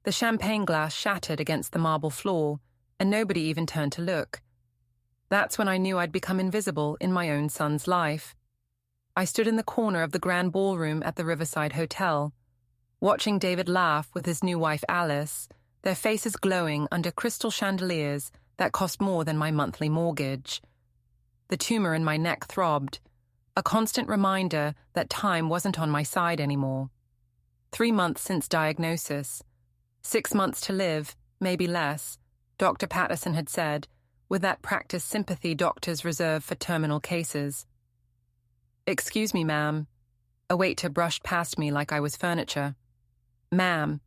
The champagne glass shattered against the marble floor, and nobody even turned to look. That's when I knew I'd become invisible in my own son's life. I stood in the corner of the grand ballroom at the Riverside Hotel, watching David laugh with his new wife Alice, their faces glowing under crystal chandeliers that cost more than my monthly mortgage. The tumor in my neck throbbed, a constant reminder that time wasn't on my side anymore. 3 months since diagnosis. 6 months to live, maybe less, Dr. Patterson had said, with that practiced sympathy doctors reserve for terminal cases. "Excuse me, ma'am." A waiter brushed past me like I was furniture. "Ma'am."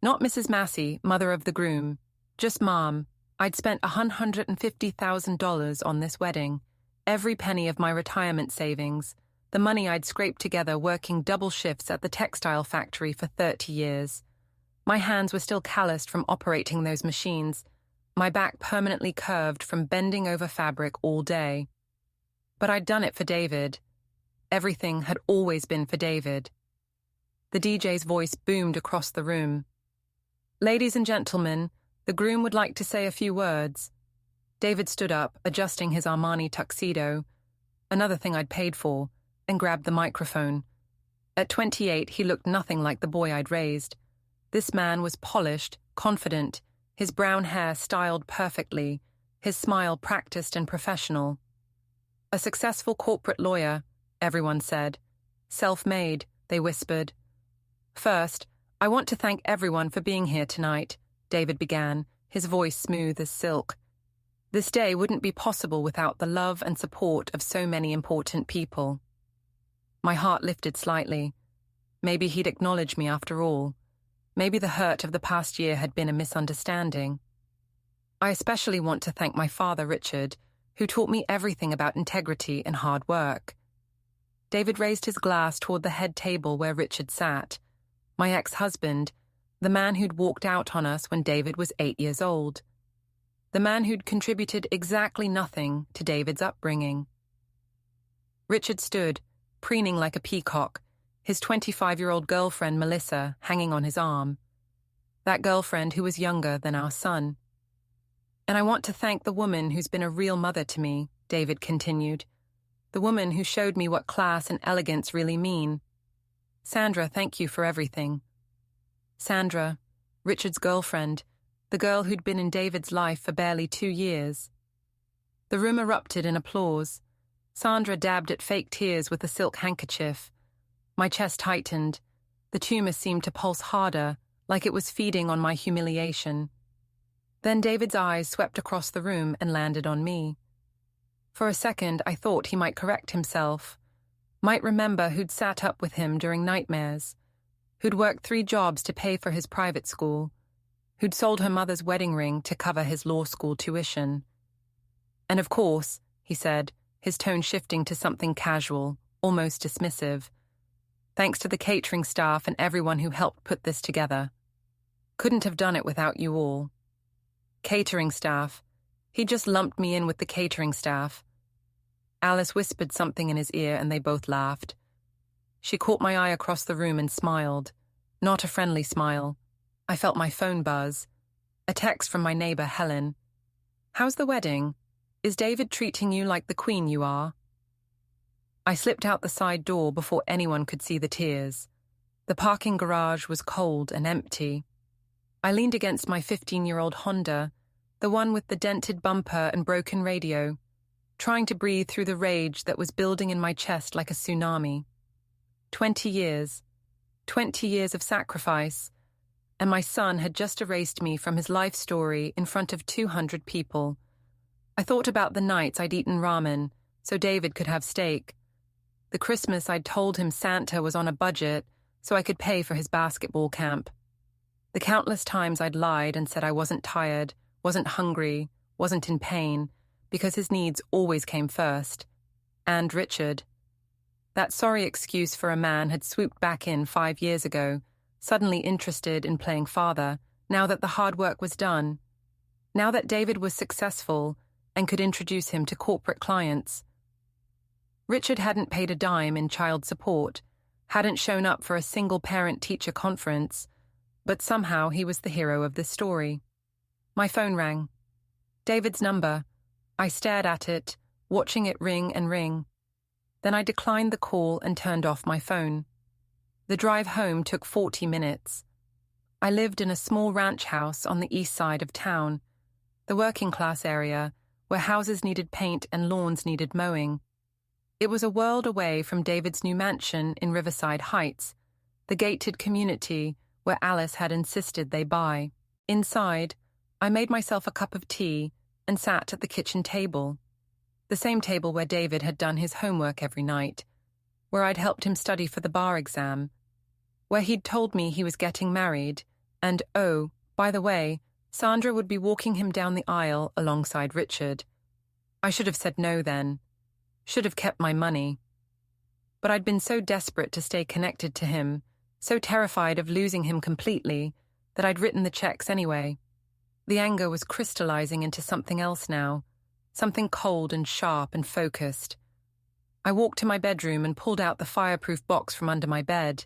Not Mrs. Massey, mother of the groom. Just Mom. I'd spent $150,000 on this wedding, every penny of my retirement savings, the money I'd scraped together working double shifts at the textile factory for 30 years. My hands were still calloused from operating those machines, my back permanently curved from bending over fabric all day. But I'd done it for David. Everything had always been for David. The DJ's voice boomed across the room. "Ladies and gentlemen, the groom would like to say a few words." David stood up, adjusting his Armani tuxedo, another thing I'd paid for, and grabbed the microphone. At 28, he looked nothing like the boy I'd raised. This man was polished, confident, his brown hair styled perfectly, his smile practiced and professional. A successful corporate lawyer, everyone said. Self-made, they whispered. "First, I want to thank everyone for being here tonight," David began, his voice smooth as silk. "This day wouldn't be possible without the love and support of so many important people." My heart lifted slightly. Maybe he'd acknowledge me after all. Maybe the hurt of the past year had been a misunderstanding. I especially want to thank my father, Richard, who taught me everything about integrity and hard work. David raised his glass toward the head table where Richard sat. My ex-husband, the man who'd walked out on us when David was 8 years old. The man who'd contributed exactly nothing to David's upbringing. Richard stood, preening like a peacock, his 25-year-old girlfriend Melissa hanging on his arm. That girlfriend who was younger than our son. "And I want to thank the woman who's been a real mother to me," David continued. "The woman who showed me what class and elegance really mean. Sandra, thank you for everything." Sandra, Richard's girlfriend, the girl who'd been in David's life for barely 2 years. The room erupted in applause. Sandra dabbed at fake tears with a silk handkerchief. My chest tightened. The tumor seemed to pulse harder, like it was feeding on my humiliation. Then David's eyes swept across the room and landed on me. For a second, I thought he might correct himself, might remember who'd sat up with him during nightmares, who'd worked 3 jobs to pay for his private school, who'd sold her mother's wedding ring to cover his law school tuition. "And of course," he said, his tone shifting to something casual, almost dismissive, "thanks to the catering staff and everyone who helped put this together. Couldn't have done it without you all." Catering staff. He just lumped me in with the catering staff. Alice whispered something in his ear and they both laughed. She caught my eye across the room and smiled. Not a friendly smile. I felt my phone buzz. A text from my neighbor, Helen. "How's the wedding? Is David treating you like the queen you are?" I slipped out the side door before anyone could see the tears. The parking garage was cold and empty. I leaned against my 15-year-old Honda, the one with the dented bumper and broken radio, trying to breathe through the rage that was building in my chest like a tsunami. 20 years. 20 years of sacrifice, and my son had just erased me from his life story in front of 200 people. I thought about the nights I'd eaten ramen so David could have steak. The Christmas I'd told him Santa was on a budget so I could pay for his basketball camp. The countless times I'd lied and said I wasn't tired, wasn't hungry, wasn't in pain, because his needs always came first. And Richard. That sorry excuse for a man had swooped back in 5 years ago, suddenly interested in playing father, now that the hard work was done. Now that David was successful and could introduce him to corporate clients. Richard hadn't paid a dime in child support, hadn't shown up for a single parent-teacher conference, but somehow he was the hero of this story. My phone rang. David's number. I stared at it, watching it ring and ring. Then I declined the call and turned off my phone. The drive home took 40 minutes. I lived in a small ranch house on the east side of town, the working-class area where houses needed paint and lawns needed mowing. It was a world away from David's new mansion in Riverside Heights, the gated community where Alice had insisted they buy. Inside, I made myself a cup of tea and sat at the kitchen table, the same table where David had done his homework every night, where I'd helped him study for the bar exam, where he'd told me he was getting married, and oh, by the way, Sandra would be walking him down the aisle alongside Richard. I should have said no then. Should have kept my money. But I'd been so desperate to stay connected to him, so terrified of losing him completely, that I'd written the checks anyway. The anger was crystallizing into something else now, something cold and sharp and focused. I walked to my bedroom and pulled out the fireproof box from under my bed.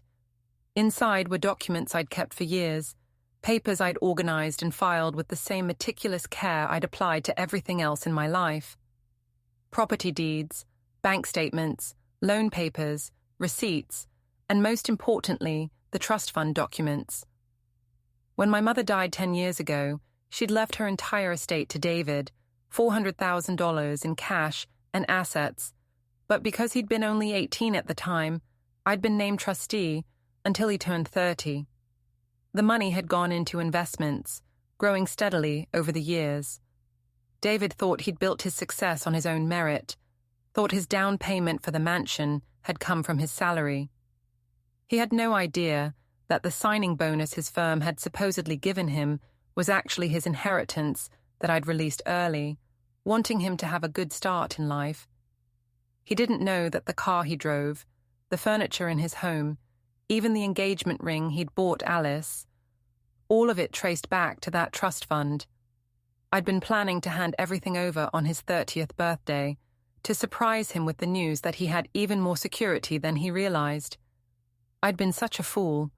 Inside were documents I'd kept for years, papers I'd organized and filed with the same meticulous care I'd applied to everything else in my life. Property deeds, bank statements, loan papers, receipts, and most importantly, the trust fund documents. When my mother died 10 years ago, she'd left her entire estate to David, $400,000 in cash and assets, but because he'd been only 18 at the time, I'd been named trustee until he turned 30. The money had gone into investments, growing steadily over the years. David thought he'd built his success on his own merit, thought his down payment for the mansion had come from his salary. He had no idea that the signing bonus his firm had supposedly given him was actually his inheritance that I'd released early, wanting him to have a good start in life. He didn't know that the car he drove, the furniture in his home, even the engagement ring he'd bought Alice, all of it traced back to that trust fund. I'd been planning to hand everything over on his 30th birthday, to surprise him with the news that he had even more security than he realized. I'd been such a fool.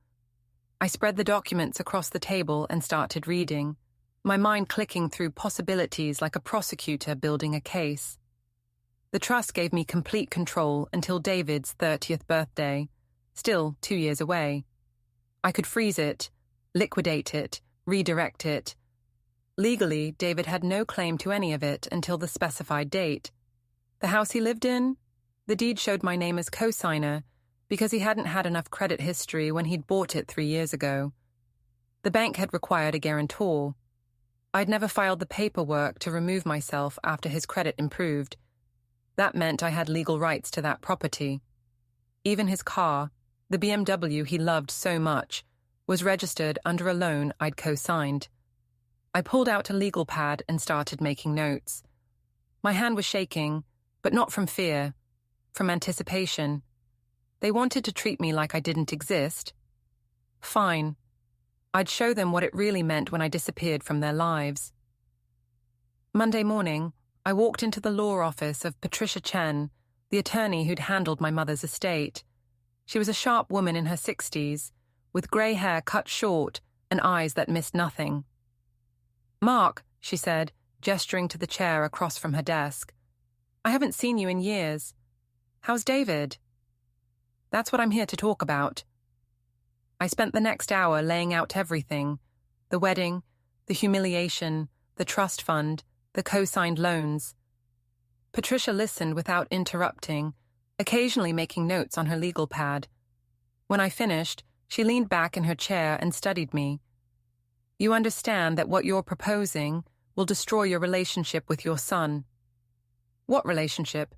I spread the documents across the table and started reading, my mind clicking through possibilities like a prosecutor building a case. The trust gave me complete control until David's 30th birthday, still 2 years away. I could freeze it, liquidate it, redirect it. Legally, David had no claim to any of it until the specified date. The house he lived in? The deed showed my name as co-signer because he hadn't had enough credit history when he'd bought it 3 years ago. The bank had required a guarantor. I'd never filed the paperwork to remove myself after his credit improved. That meant I had legal rights to that property. Even his car, the BMW he loved so much, was registered under a loan I'd co-signed. I pulled out a legal pad and started making notes. My hand was shaking, but not from fear, from anticipation. They wanted to treat me like I didn't exist. Fine. I'd show them what it really meant when I disappeared from their lives. Monday morning, I walked into the law office of Patricia Chen, the attorney who'd handled my mother's estate. She was a sharp woman in her 60s, with grey hair cut short and eyes that missed nothing. "Mark," she said, gesturing to the chair across from her desk. "I haven't seen you in years. How's David?" "That's what I'm here to talk about." I spent the next hour laying out everything: the wedding, the humiliation, the trust fund, the co-signed loans. Patricia listened without interrupting, occasionally making notes on her legal pad. When I finished, she leaned back in her chair and studied me. "You understand that what you're proposing will destroy your relationship with your son." "What relationship?"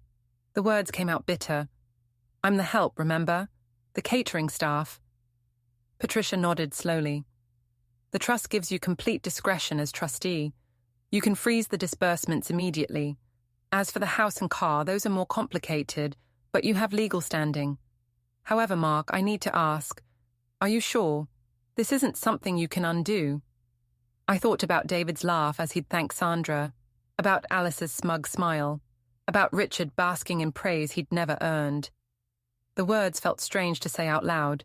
The words came out bitter. "I'm the help, remember? The catering staff." Patricia nodded slowly. "The trust gives you complete discretion as trustee. You can freeze the disbursements immediately. As for the house and car, those are more complicated, but you have legal standing. However, Mark, I need to ask, are you sure? This isn't something you can undo." I thought about David's laugh as he'd thanked Sandra, about Alice's smug smile, about Richard basking in praise he'd never earned. The words felt strange to say out loud.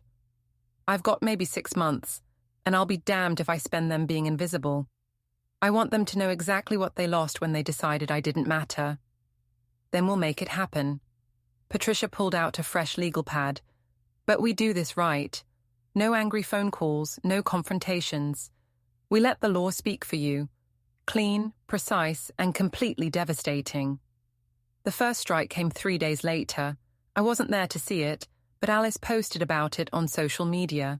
"I've got maybe 6 months, and I'll be damned if I spend them being invisible. I want them to know exactly what they lost when they decided I didn't matter. Then we'll make it happen. Patricia pulled out a fresh legal pad. But we do this right. No angry phone calls, no confrontations. We let the law speak for you. Clean, precise, and completely devastating. The first strike came 3 days later. I wasn't there to see it, but Alice posted about it on social media.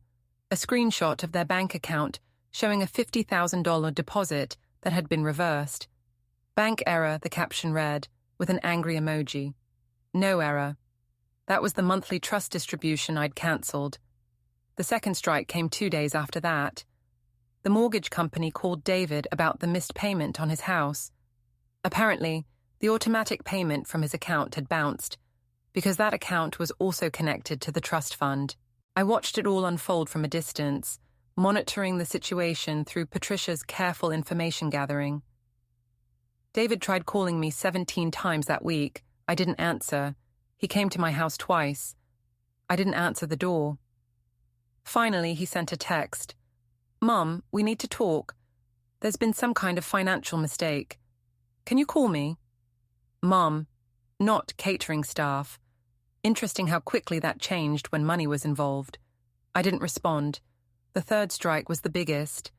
A screenshot of their bank account showing a $50,000 deposit that had been reversed. Bank error, the caption read, with an angry emoji. No error. That was the monthly trust distribution I'd cancelled. The second strike came 2 days after that. The mortgage company called David about the missed payment on his house. Apparently, the automatic payment from his account had bounced, because that account was also connected to the trust fund. I watched it all unfold from a distance, monitoring the situation through Patricia's careful information gathering. David tried calling me 17 times that week. I didn't answer. He came to my house twice. I didn't answer the door. Finally, he sent a text. "Mum, we need to talk. There's been some kind of financial mistake. Can you call me?" Mom, not catering staff. Interesting how quickly that changed when money was involved. I didn't respond. The third strike was the biggest.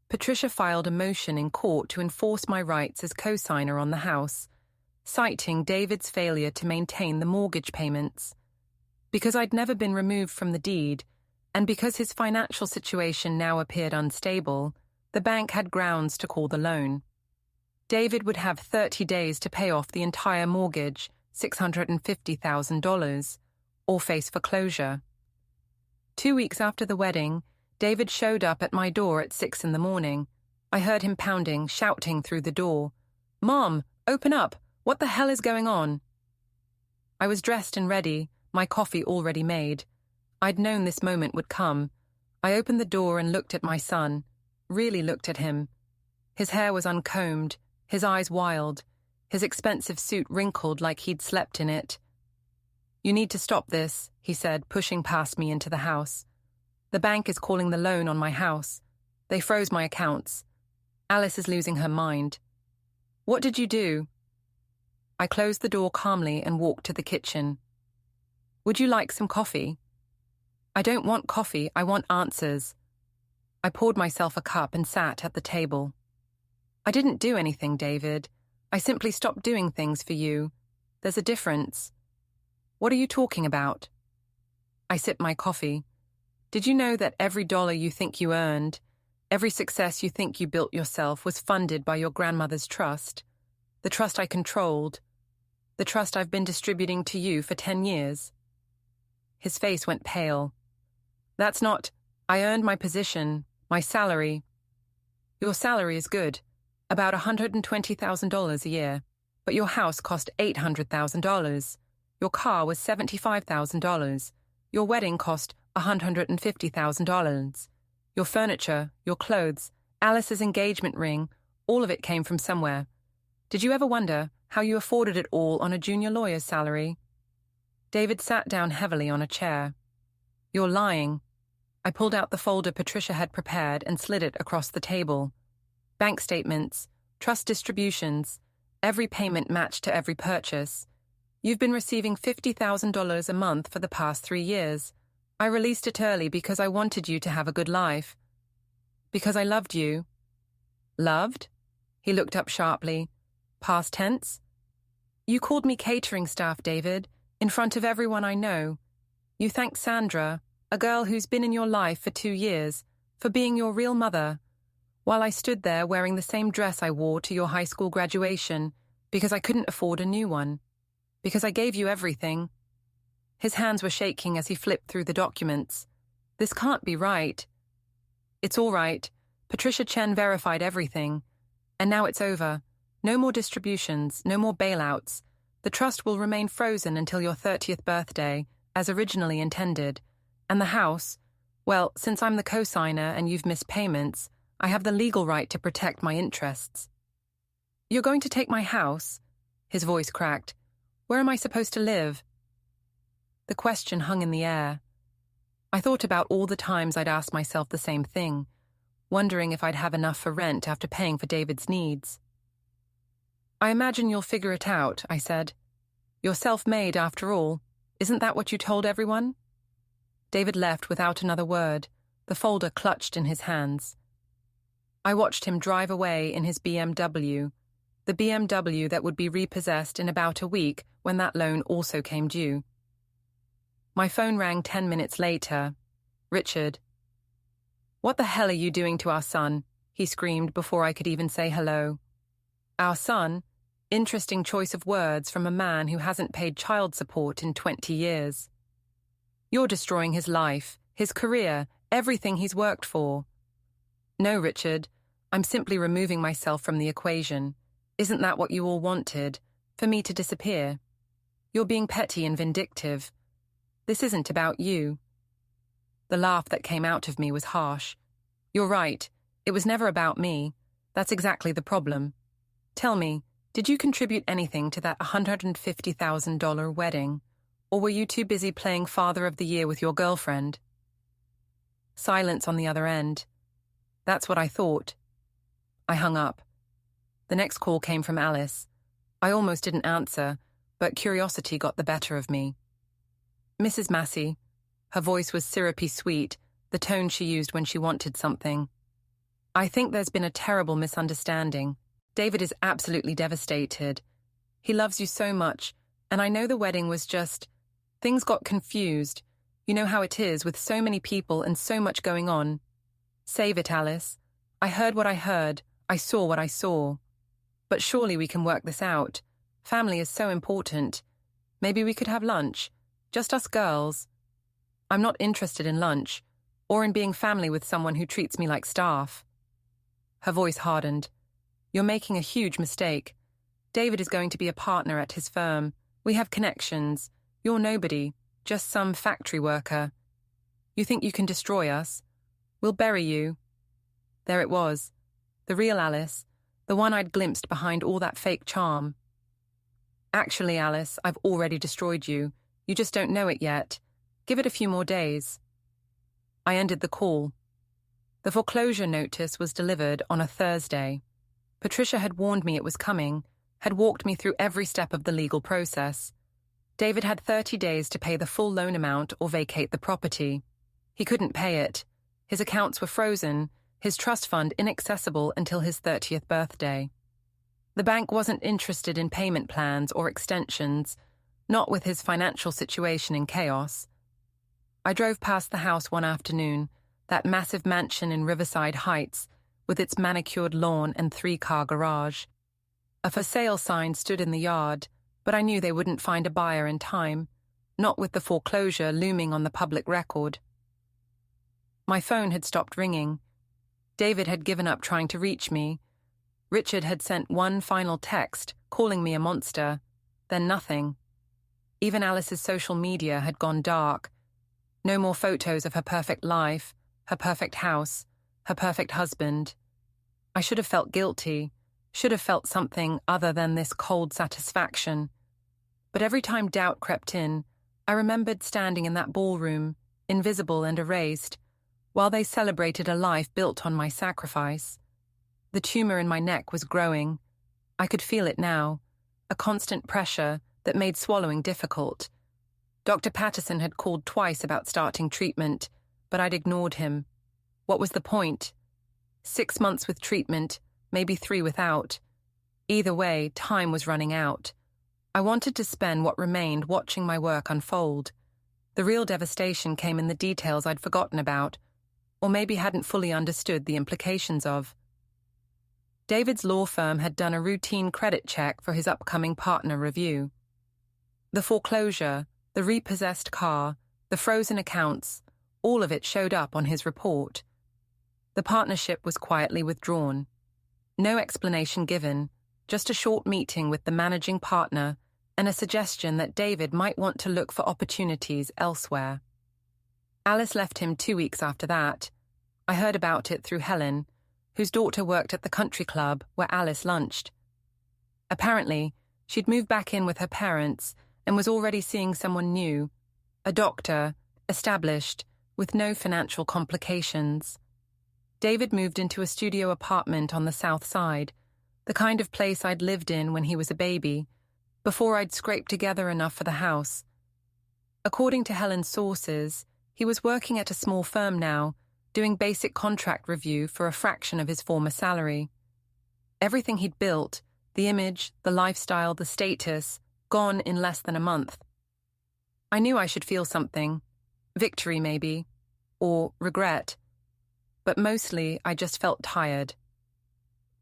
Patricia filed a motion in court to enforce my rights as co-signer on the house, citing David's failure to maintain the mortgage payments. Because I'd never been removed from the deed, and because his financial situation now appeared unstable, the bank had grounds to call the loan. David would have 30 days to pay off the entire mortgage, $650,000, or face foreclosure. 2 weeks after the wedding, David showed up at my door at 6 a.m. I heard him pounding, shouting through the door. "Mom, open up! What the hell is going on?" I was dressed and ready, my coffee already made. I'd known this moment would come. I opened the door and looked at my son, really looked at him. His hair was uncombed, his eyes wild, his expensive suit wrinkled like he'd slept in it. "You need to stop this," he said, pushing past me into the house. "The bank is calling the loan on my house. They froze my accounts. Alice is losing her mind." "What did you do?" I closed the door calmly and walked to the kitchen. "Would you like some coffee?" "I don't want coffee, I want answers." I poured myself a cup and sat at the table. "I didn't do anything, David. I simply stopped doing things for you. There's a difference." "What are you talking about?" I sipped my coffee. "Did you know that every dollar you think you earned, every success you think you built yourself was funded by your grandmother's trust? The trust I controlled. The trust I've been distributing to you for 10 years. His face went pale. "That's not... I earned my position, my salary." "Your salary is good, about $120,000 a year, but your house cost $800,000. Your car was $75,000. Your wedding cost $150,000. Your furniture, your clothes, Alice's engagement ring, all of it came from somewhere. Did you ever wonder how you afforded it all on a junior lawyer's salary?" David sat down heavily on a chair. "You're lying." I pulled out the folder Patricia had prepared and slid it across the table. Bank statements, trust distributions, every payment matched to every purchase. You've been receiving $50,000 a month for the past 3 years. I released it early because I wanted you to have a good life. Because I loved you. Loved? He looked up sharply. Past tense? You called me catering staff, David, in front of everyone I know. You thanked Sandra, a girl who's been in your life for 2 years, for being your real mother, while I stood there wearing the same dress I wore to your high school graduation because I couldn't afford a new one. Because I gave you everything. His hands were shaking as he flipped through the documents. This can't be right. It's all right. Patricia Chen verified everything. And now it's over. No more distributions, no more bailouts. The trust will remain frozen until your 30th birthday, as originally intended. And the house, well, since I'm the co-signer and you've missed payments, I have the legal right to protect my interests. You're going to take my house? His voice cracked. Where am I supposed to live? The question hung in the air. I thought about all the times I'd asked myself the same thing, wondering if I'd have enough for rent after paying for David's needs. "I imagine you'll figure it out," I said. "You're self-made after all. Isn't that what you told everyone?" David left without another word, the folder clutched in his hands. I watched him drive away in his BMW, the BMW that would be repossessed in about a week when that loan also came due. My phone rang 10 minutes later. Richard. "What the hell are you doing to our son?" he screamed before I could even say hello. Our son? Interesting choice of words from a man who hasn't paid child support in 20 years. "You're destroying his life, his career, everything he's worked for." "No, Richard, I'm simply removing myself from the equation. Isn't that what you all wanted? For me to disappear? You're being petty and vindictive. This isn't about you." The laugh that came out of me was harsh. "You're right. It was never about me. That's exactly the problem. Tell me, did you contribute anything to that $150,000 wedding? Or were you too busy playing Father of the Year with your girlfriend?" Silence on the other end. "That's what I thought." I hung up. The next call came from Alice. I almost didn't answer, but curiosity got the better of me. "Mrs. Massey." Her voice was syrupy sweet, the tone she used when she wanted something. "I think there's been a terrible misunderstanding. David is absolutely devastated. He loves you so much, and I know the wedding was just... Things got confused. You know how it is with so many people and so much going on. Save it, Alice. I heard what I heard. I saw what I saw. But surely we can work this out. Family is so important. Maybe we could have lunch. Just us girls. I'm not interested in lunch, or in being family with someone who treats me like staff." Her voice hardened. "You're making a huge mistake. David is going to be a partner at his firm. We have connections. You're nobody, just some factory worker. You think you can destroy us? We'll bury you." There it was. The real Alice, the one I'd glimpsed behind all that fake charm. "Actually, Alice, I've already destroyed you. You just don't know it yet. Give it a few more days." I ended the call. The foreclosure notice was delivered on a Thursday. Patricia had warned me it was coming, had walked me through every step of the legal process. David had 30 days to pay the full loan amount or vacate the property. He couldn't pay it. His accounts were frozen, his trust fund inaccessible until his 30th birthday. The bank wasn't interested in payment plans or extensions, not with his financial situation in chaos. I drove past the house one afternoon, that massive mansion in Riverside Heights, with its manicured lawn and 3-car garage. A for sale sign stood in the yard, but I knew they wouldn't find a buyer in time, not with the foreclosure looming on the public record. My phone had stopped ringing. David had given up trying to reach me. Richard had sent one final text, calling me a monster, then nothing. Even Alice's social media had gone dark. No more photos of her perfect life, her perfect house, her perfect husband. I should have felt guilty, should have felt something other than this cold satisfaction. But every time doubt crept in, I remembered standing in that ballroom, invisible and erased, while they celebrated a life built on my sacrifice. The tumor in my neck was growing. I could feel it now, a constant pressure that made swallowing difficult. Dr. Patterson had called twice about starting treatment, but I'd ignored him. What was the point? 6 months with treatment, maybe 3 without. Either way, time was running out. I wanted to spend what remained watching my work unfold. The real devastation came in the details I'd forgotten about, or maybe hadn't fully understood the implications of. David's law firm had done a routine credit check for his upcoming partner review. The foreclosure, the repossessed car, the frozen accounts, all of it showed up on his report. The partnership was quietly withdrawn. No explanation given, just a short meeting with the managing partner and a suggestion that David might want to look for opportunities elsewhere. Alice left him 2 weeks after that. I heard about it through Helen, whose daughter worked at the country club where Alice lunched. Apparently, she'd moved back in with her parents and was already seeing someone new, a doctor, established, with no financial complications. David moved into a studio apartment on the south side, the kind of place I'd lived in when he was a baby, before I'd scraped together enough for the house. According to Helen's sources, he was working at a small firm now, doing basic contract review for a fraction of his former salary. Everything he'd built, the image, the lifestyle, the status, gone in less than a month. I knew I should feel something, victory maybe, or regret, but mostly I just felt tired.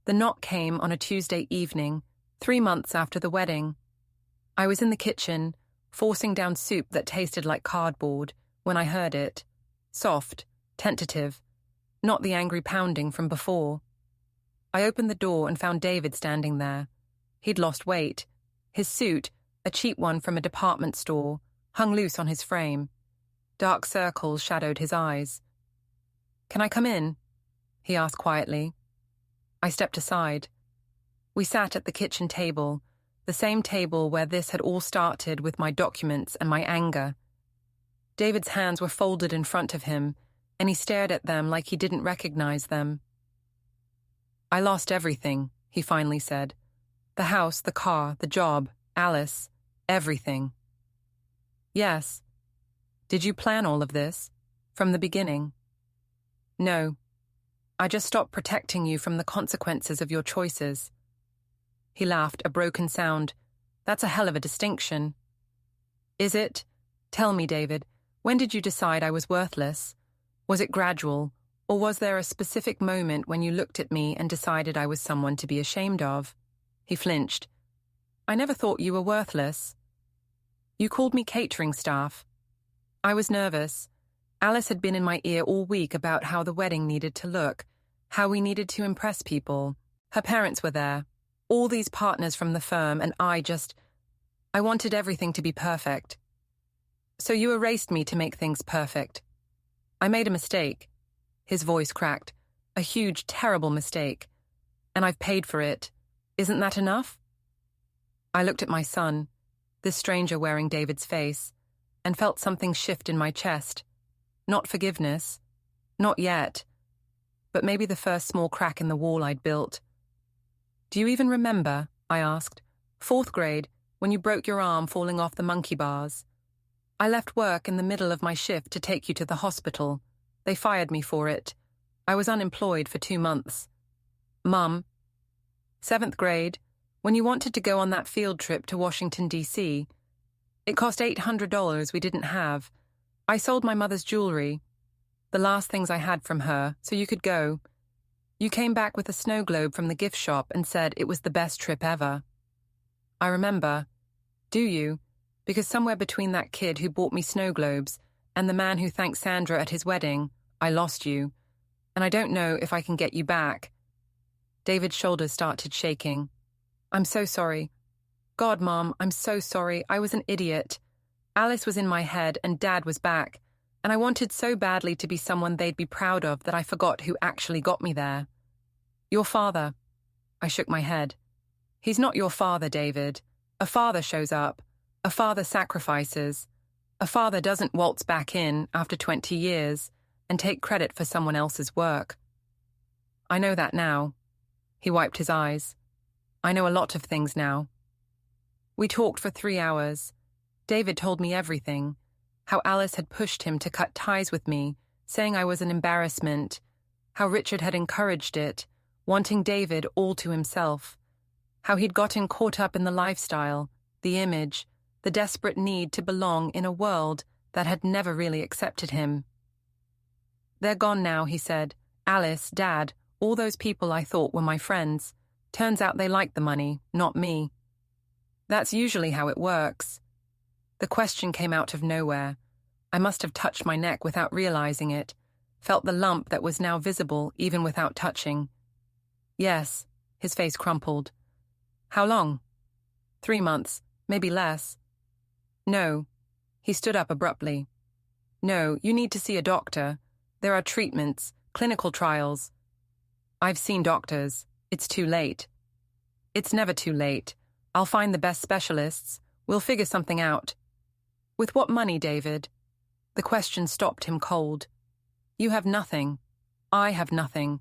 The knock came on a Tuesday evening, 3 months after the wedding. I was in the kitchen, forcing down soup that tasted like cardboard, when I heard it. Soft, tentative, not the angry pounding from before. I opened the door and found David standing there. He'd lost weight. His suit, a cheap one from a department store, hung loose on his frame. Dark circles shadowed his eyes. "Can I come in?" he asked quietly. I stepped aside. We sat at the kitchen table, the same table where this had all started with my documents and my anger. David's hands were folded in front of him, and he stared at them like he didn't recognize them. "I lost everything," he finally said. "The house, the car, the job, Alice, everything." "Yes. Did you plan all of this? From the beginning?" "No. I just stopped protecting you from the consequences of your choices." He laughed, a broken sound. "That's a hell of a distinction." "Is it? Tell me, David, when did you decide I was worthless? Was it gradual, or was there a specific moment when you looked at me and decided I was someone to be ashamed of?" He flinched. "I never thought you were worthless. You called me catering staff. I was nervous. Alice had been in my ear all week about how the wedding needed to look, how we needed to impress people. Her parents were there, all these partners from the firm, and I wanted everything to be perfect. So you erased me to make things perfect. I made a mistake." His voice cracked. "A huge, terrible mistake. And I've paid for it. Isn't that enough?" I looked at my son, this stranger wearing David's face, and felt something shift in my chest. Not forgiveness. Not yet. But maybe the first small crack in the wall I'd built. "Do you even remember," I asked, "4th grade, when you broke your arm falling off the monkey bars? I left work in the middle of my shift to take you to the hospital. They fired me for it. I was unemployed for 2 months. Mum, 7th grade, when you wanted to go on that field trip to Washington, D.C. It cost $800 we didn't have. I sold my mother's jewelry, the last things I had from her, so you could go. You came back with a snow globe from the gift shop and said it was the best trip ever." I remember. Do you? Because somewhere between that kid who bought me snow globes and the man who thanked Sandra at his wedding, I lost you. And I don't know if I can get you back. David's shoulders started shaking. "I'm so sorry. God, Mom, I'm so sorry. I was an idiot. Alice was in my head and Dad was back, and I wanted so badly to be someone they'd be proud of that I forgot who actually got me there. Your father." I shook my head. "He's not your father, David. A father shows up. A father sacrifices. A father doesn't waltz back in after 20 years and take credit for someone else's work." "I know that now." He wiped his eyes. "I know a lot of things now." We talked for 3 hours. David told me everything. How Alice had pushed him to cut ties with me, saying I was an embarrassment. How Richard had encouraged it, wanting David all to himself. How he'd gotten caught up in the lifestyle, the image, the desperate need to belong in a world that had never really accepted him. "They're gone now," he said. "Alice, Dad, all those people I thought were my friends. Turns out they liked the money, not me." That's usually how it works. The question came out of nowhere. I must have touched my neck without realizing it, felt the lump that was now visible even without touching. "Yes," his face crumpled. "How long?" 3 months, maybe less." "No." He stood up abruptly. "No, you need to see a doctor. There are treatments, clinical trials." "I've seen doctors. It's too late." "It's never too late. I'll find the best specialists. We'll figure something out." "With what money, David?" The question stopped him cold. You have nothing. I have nothing.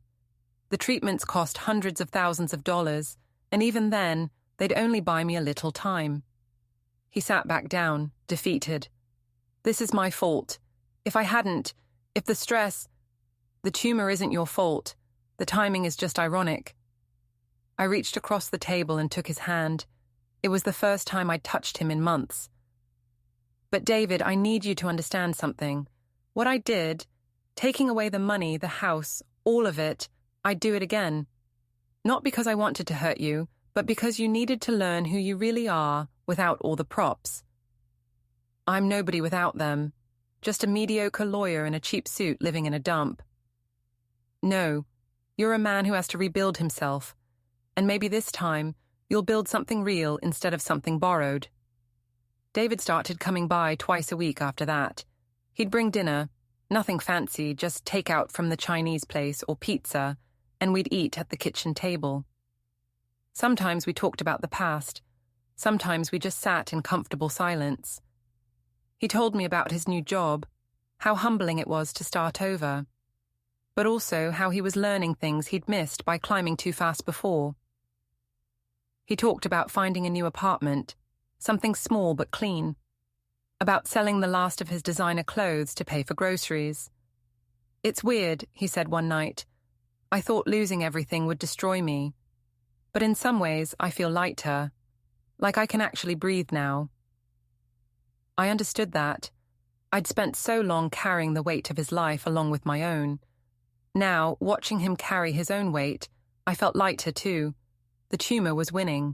The treatments cost hundreds of thousands of dollars, and even then, they'd only buy me a little time. He sat back down, defeated. This is my fault. If the stress... The tumor isn't your fault. The timing is just ironic. I reached across the table and took his hand. It was the first time I'd touched him in months. But David, I need you to understand something. What I did, taking away the money, the house, all of it, I'd do it again. Not because I wanted to hurt you, but because you needed to learn who you really are without all the props. I'm nobody without them. Just a mediocre lawyer in a cheap suit living in a dump. No, you're a man who has to rebuild himself, and maybe this time you'll build something real instead of something borrowed. David started coming by twice a week after that. He'd bring dinner, nothing fancy, just takeout from the Chinese place or pizza, and we'd eat at the kitchen table. Sometimes we talked about the past. Sometimes we just sat in comfortable silence. He told me about his new job, how humbling it was to start over, but also how he was learning things he'd missed by climbing too fast before. He talked about finding a new apartment, something small but clean, about selling the last of his designer clothes to pay for groceries. It's weird, he said one night. I thought losing everything would destroy me. But in some ways, I feel lighter, like I can actually breathe now. I understood that. I'd spent so long carrying the weight of his life along with my own. Now, watching him carry his own weight, I felt lighter too. The tumor was winning.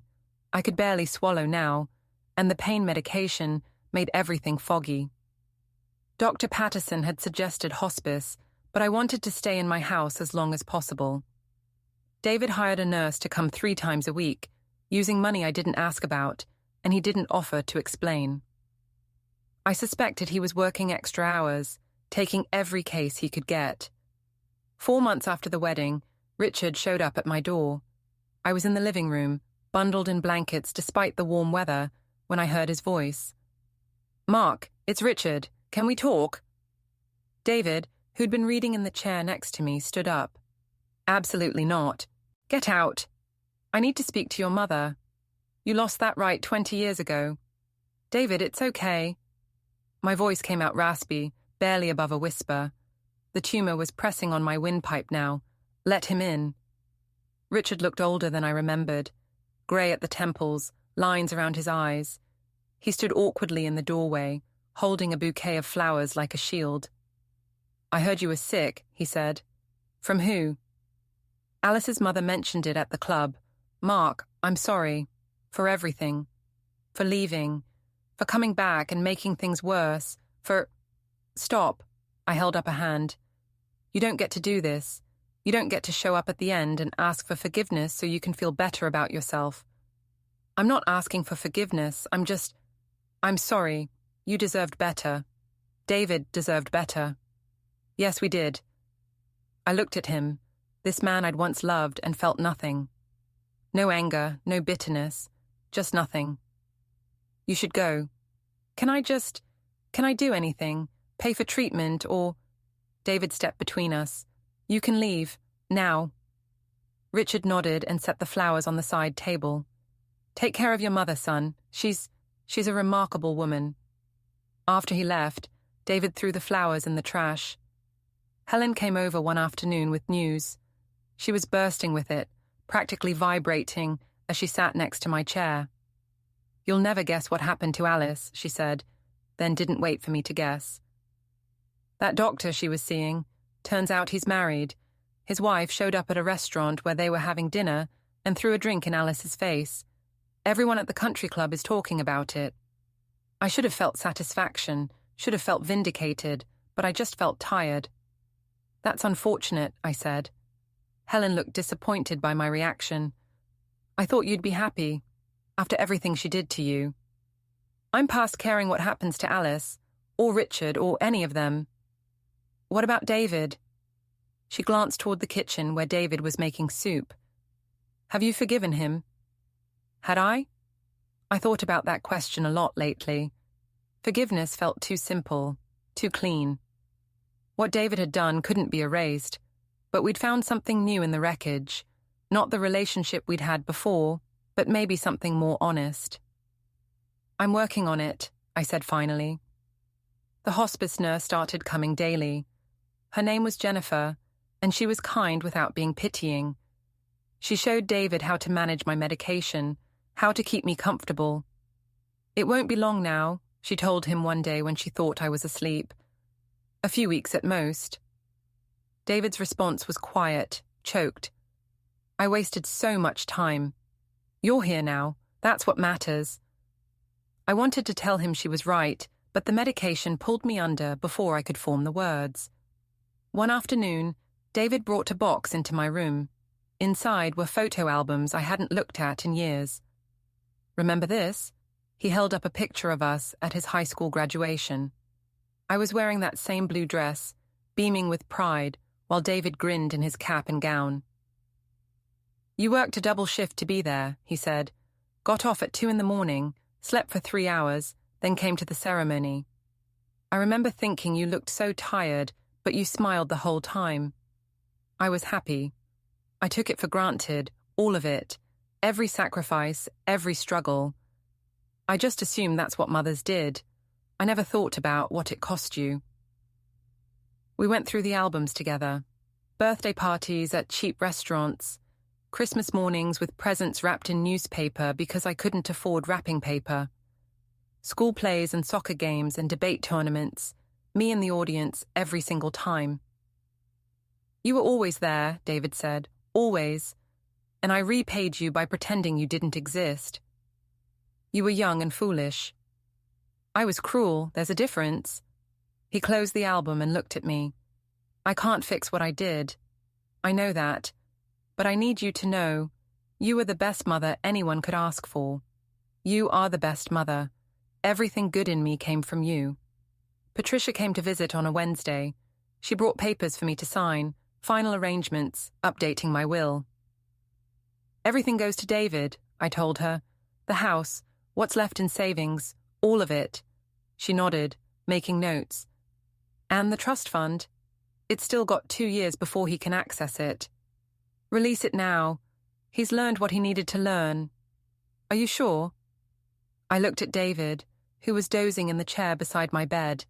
I could barely swallow now, and the pain medication made everything foggy. Dr. Patterson had suggested hospice, but I wanted to stay in my house as long as possible. David hired a nurse to come 3 times a week, using money I didn't ask about, and he didn't offer to explain. I suspected he was working extra hours, taking every case he could get. 4 months after the wedding, Richard showed up at my door. I was in the living room, bundled in blankets despite the warm weather, when I heard his voice. Mark, it's Richard. Can we talk? David, who'd been reading in the chair next to me, stood up. Absolutely not. Get out. I need to speak to your mother. You lost that right 20 years ago. David, it's okay. My voice came out raspy, barely above a whisper. The tumor was pressing on my windpipe now. Let him in. Richard looked older than I remembered. Grey at the temples, lines around his eyes. He stood awkwardly in the doorway, holding a bouquet of flowers like a shield. I heard you were sick, he said. From who? Alice's mother mentioned it at the club. Mark, I'm sorry. For everything. For leaving. For coming back and making things worse. For... Stop. I held up a hand. You don't get to do this. You don't get to show up at the end and ask for forgiveness so you can feel better about yourself. I'm not asking for forgiveness. I'm sorry. You deserved better. David deserved better. Yes, we did. I looked at him, this man I'd once loved and felt nothing. No anger, no bitterness, just nothing. You should go. Can I do anything? Pay for treatment or... David stepped between us. You can leave, now. Richard nodded and set the flowers on the side table. Take care of your mother, son. She's a remarkable woman. After he left, David threw the flowers in the trash. Helen came over one afternoon with news. She was bursting with it, practically vibrating as she sat next to my chair. You'll never guess what happened to Alice, she said, then didn't wait for me to guess. That doctor she was seeing, turns out he's married. His wife showed up at a restaurant where they were having dinner and threw a drink in Alice's face. Everyone at the country club is talking about it. I should have felt satisfaction, should have felt vindicated, but I just felt tired. That's unfortunate, I said. Helen looked disappointed by my reaction. I thought you'd be happy, after everything she did to you. I'm past caring what happens to Alice, or Richard, or any of them. What about David? She glanced toward the kitchen where David was making soup. Have you forgiven him? Had I? I thought about that question a lot lately. Forgiveness felt too simple. too clean. What David had done couldn't be erased, but we'd found something new in the wreckage, not the relationship we'd had before, but maybe something more honest. "I'm working on it," I said finally. The hospice nurse started coming daily. Her name was Jennifer, and she was kind without being pitying. She showed David how to manage my medication, how to keep me comfortable. "It won't be long now," she told him one day when she thought I was asleep. "A few weeks at most." David's response was quiet, choked. "I wasted so much time. You're here now. That's what matters." I wanted to tell him she was right, but the medication pulled me under before I could form the words. One afternoon, David brought a box into my room. Inside were photo albums I hadn't looked at in years. "Remember this?" He held up a picture of us at his high school graduation. I was wearing that same blue dress, beaming with pride, while David grinned in his cap and gown. "You worked a double shift to be there," he said. "Got off at 2 a.m, slept for 3 hours, then came to the ceremony. I remember thinking you looked so tired, but you smiled the whole time. I was happy. I took it for granted, all of it, every sacrifice, every struggle. I just assumed that's what mothers did. I never thought about what it cost you." We went through the albums together. Birthday parties at cheap restaurants, Christmas mornings with presents wrapped in newspaper because I couldn't afford wrapping paper, school plays and soccer games and debate tournaments, me in the audience every single time. "You were always there," David said, "always, and I repaid you by pretending you didn't exist. You were young and foolish. I was cruel, there's a difference." He closed the album and looked at me. "I can't fix what I did. I know that. But I need you to know, you are the best mother anyone could ask for. You are the best mother. Everything good in me came from you." Patricia came to visit on a Wednesday. She brought papers for me to sign, final arrangements, updating my will. "Everything goes to David," I told her. "The house, what's left in savings, all of it." She nodded, making notes. "And the trust fund? It's still got 2 years before he can access it. Release it now. He's learned what he needed to learn. Are you sure?" I looked at David, who was dozing in the chair beside my bed.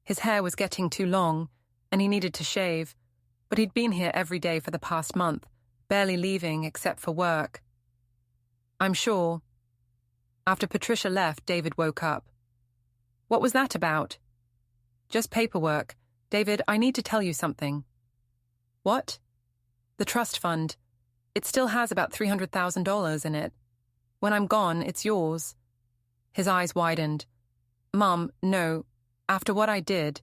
His hair was getting too long, and he needed to shave, but he'd been here every day for the past month, barely leaving except for work. "I'm sure." After Patricia left, David woke up. "What was that about?" "Just paperwork. David, I need to tell you something." "What?" "The trust fund. It still has about $300,000 in it. When I'm gone, it's yours." His eyes widened. "Mum, no. After what I did."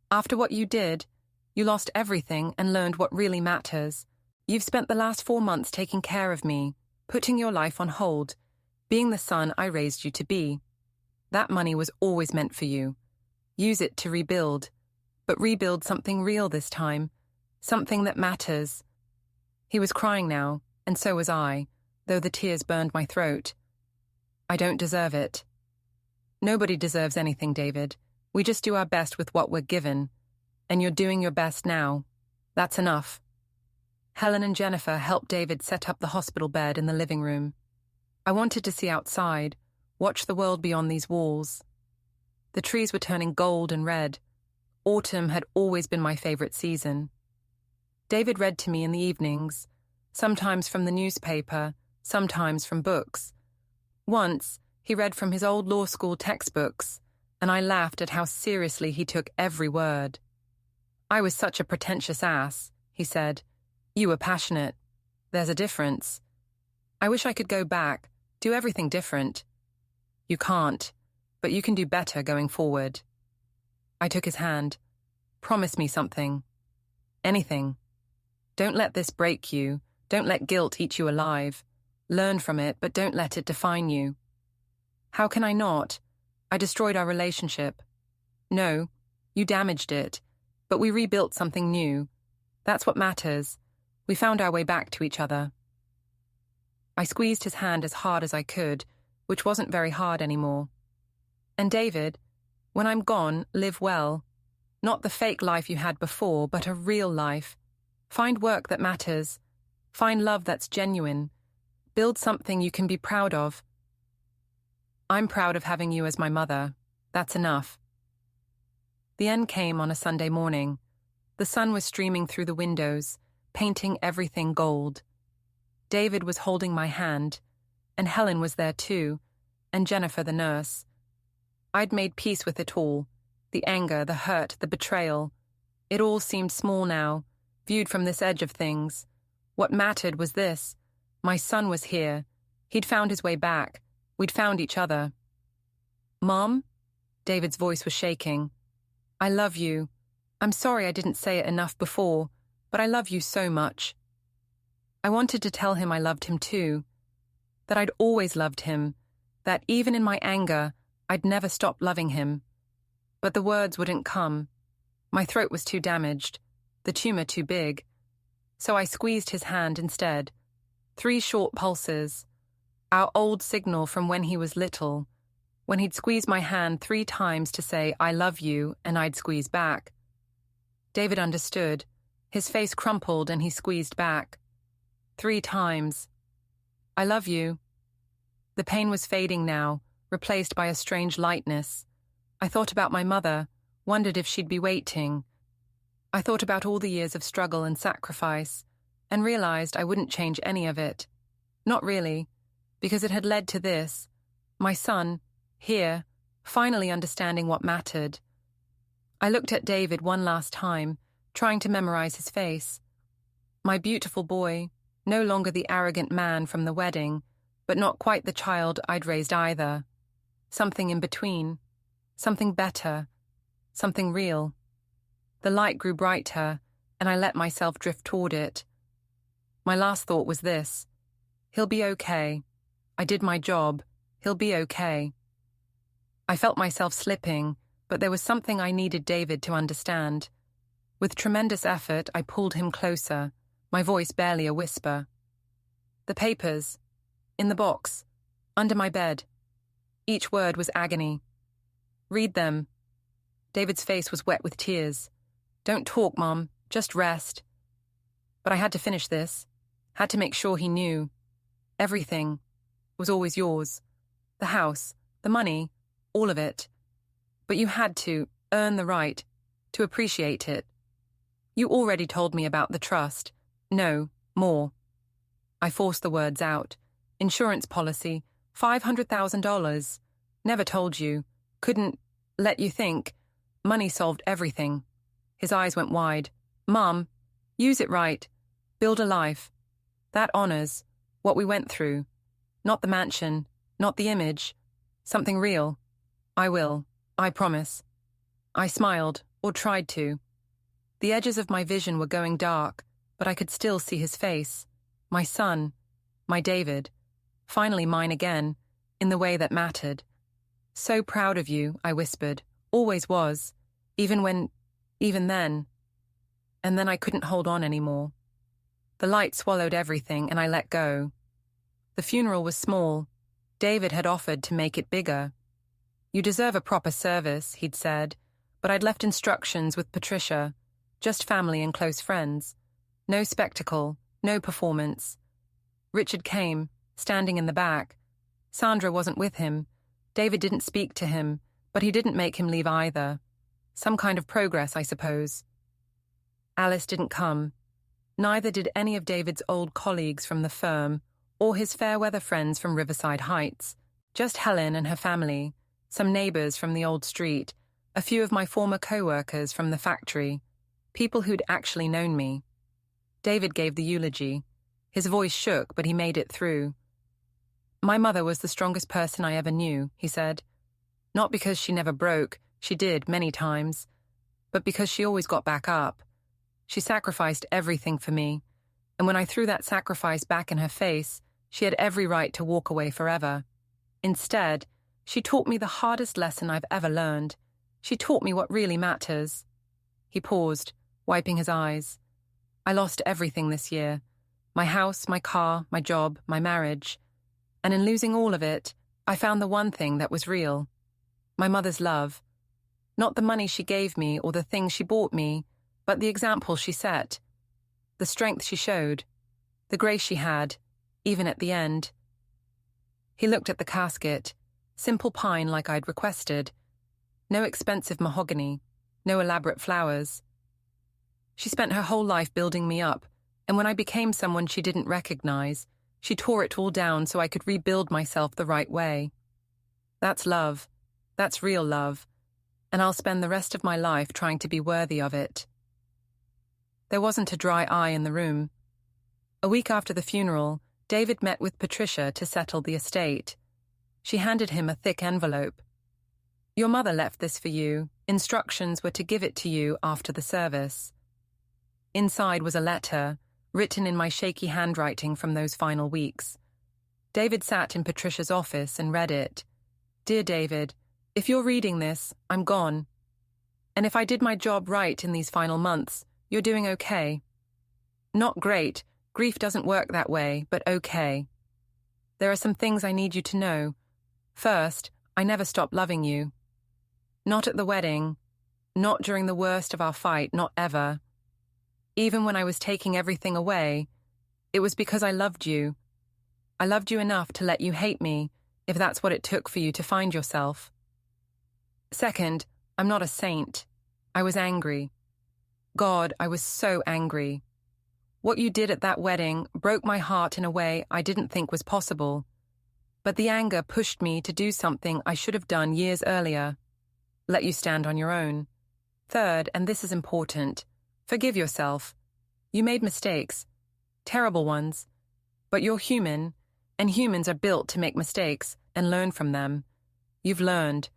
"After what you did, you lost everything and learned what really matters. You've spent the last 4 months taking care of me, putting your life on hold, being the son I raised you to be. That money was always meant for you. Use it to rebuild, but rebuild something real this time, something that matters." He was crying now, and so was I, though the tears burned my throat. "I don't deserve it." "Nobody deserves anything, David. We just do our best with what we're given, and you're doing your best now. That's enough." Helen and Jennifer helped David set up the hospital bed in the living room. I wanted to see outside, watch the world beyond these walls. The trees were turning gold and red. Autumn had always been my favorite season. David read to me in the evenings, sometimes from the newspaper, sometimes from books. Once, he read from his old law school textbooks, and I laughed at how seriously he took every word. "I was such a pretentious ass," he said. "You were passionate. There's a difference. I wish I could go back, do everything different." "You can't, but you can do better going forward." I took his hand. "Promise me something. Anything. Don't let this break you. Don't let guilt eat you alive. Learn from it, but don't let it define you." "How can I not? I destroyed our relationship." "No, you damaged it, but we rebuilt something new. That's what matters. We found our way back to each other." I squeezed his hand as hard as I could, which wasn't very hard anymore. "And David, When I'm gone, live well. Not the fake life you had before, but a real life. Find work that matters. Find love that's genuine. Build something you can be proud of. I'm proud of having you as my mother. That's enough. The end came on a Sunday morning. The sun was streaming through the windows, painting everything gold. David was holding my hand, and Helen was there too, and Jennifer the nurse. I'd made peace with it all, the anger, the hurt, the betrayal. It all seemed small now, viewed from this edge of things. What mattered was this. My son was here. He'd found his way back. We'd found each other. Mom? David's voice was shaking. I love you. I'm sorry I didn't say it enough before, but I love you so much. I wanted to tell him I loved him too, that I'd always loved him, that even in my anger, I'd never stop loving him. But the words wouldn't come. My throat was too damaged, the tumor too big. So I squeezed his hand instead. 3 short pulses. Our old signal from when he was little, when he'd squeeze my hand 3 times to say, I love you, and I'd squeeze back. David understood. His face crumpled and he squeezed back. 3 times. I love you. The pain was fading now, replaced by a strange lightness. I thought about my mother, wondered if she'd be waiting. I thought about all the years of struggle and sacrifice, and realized I wouldn't change any of it. Not really, because it had led to this. My son, here, finally understanding what mattered. I looked at David one last time, trying to memorize his face. My beautiful boy, no longer the arrogant man from the wedding, but not quite the child I'd raised either. Something in between. Something better. Something real. The light grew brighter, and I let myself drift toward it. My last thought was this. He'll be okay. I did my job. He'll be okay. I felt myself slipping, but there was something I needed David to understand. With tremendous effort, I pulled him closer, my voice barely a whisper. The papers. In the box. Under my bed. Each word was agony. Read them. David's face was wet with tears. Don't talk, Mom. Just rest. But I had to finish this. Had to make sure he knew. Everything was always yours. The house, the money, all of it. But you had to earn the right to appreciate it. You already told me about the trust. No, more. I forced the words out. Insurance policy, $500,000. Never told you. Couldn't let you think. Money solved everything. His eyes went wide. Mum, use it right. Build a life. That honors what we went through. Not the mansion, not the image. Something real. I will. I promise. I smiled, or tried to. The edges of my vision were going dark, but I could still see his face. My son. My David. Finally mine again, in the way that mattered. So proud of you, I whispered. Always was. Even then. And then I couldn't hold on anymore. The light swallowed everything, and I let go. The funeral was small. David had offered to make it bigger. You deserve a proper service, he'd said, but I'd left instructions with Patricia. Just family and close friends. No spectacle, no performance. Richard came, standing in the back. Sandra wasn't with him. David didn't speak to him, but he didn't make him leave either. Some kind of progress, I suppose. Alice didn't come. Neither did any of David's old colleagues from the firm or his fair-weather friends from Riverside Heights. Just Helen and her family, some neighbors from the old street, a few of my former co-workers from the factory, people who'd actually known me. David gave the eulogy. His voice shook, but he made it through. My mother was the strongest person I ever knew, he said. Not because she never broke, she did many times, but because she always got back up. She sacrificed everything for me, and when I threw that sacrifice back in her face, she had every right to walk away forever. Instead, she taught me the hardest lesson I've ever learned. She taught me what really matters. He paused, wiping his eyes. I lost everything this year. My house, my car, my job, my marriage. And in losing all of it, I found the one thing that was real. My mother's love. Not the money she gave me or the things she bought me, but the example she set, the strength she showed, the grace she had, even at the end. He looked at the casket, simple pine like I'd requested. No expensive mahogany, no elaborate flowers. She spent her whole life building me up, and when I became someone she didn't recognize, she tore it all down so I could rebuild myself the right way. That's love. That's real love. And I'll spend the rest of my life trying to be worthy of it. There wasn't a dry eye in the room. A week after the funeral, David met with Patricia to settle the estate. She handed him a thick envelope. Your mother left this for you. Instructions were to give it to you after the service. Inside was a letter, written in my shaky handwriting from those final weeks. David sat in Patricia's office and read it. Dear David, if you're reading this, I'm gone. And if I did my job right in these final months, you're doing okay. Not great, grief doesn't work that way, but okay. There are some things I need you to know. First, I never stopped loving you. Not at the wedding, not during the worst of our fight, not ever. Even when I was taking everything away, it was because I loved you. I loved you enough to let you hate me, if that's what it took for you to find yourself. Second, I'm not a saint. I was angry. God, I was so angry. What you did at that wedding broke my heart in a way I didn't think was possible. But the anger pushed me to do something I should have done years earlier. Let you stand on your own. Third, and this is important, forgive yourself. You made mistakes, terrible ones, but you're human, and humans are built to make mistakes and learn from them. You've learned.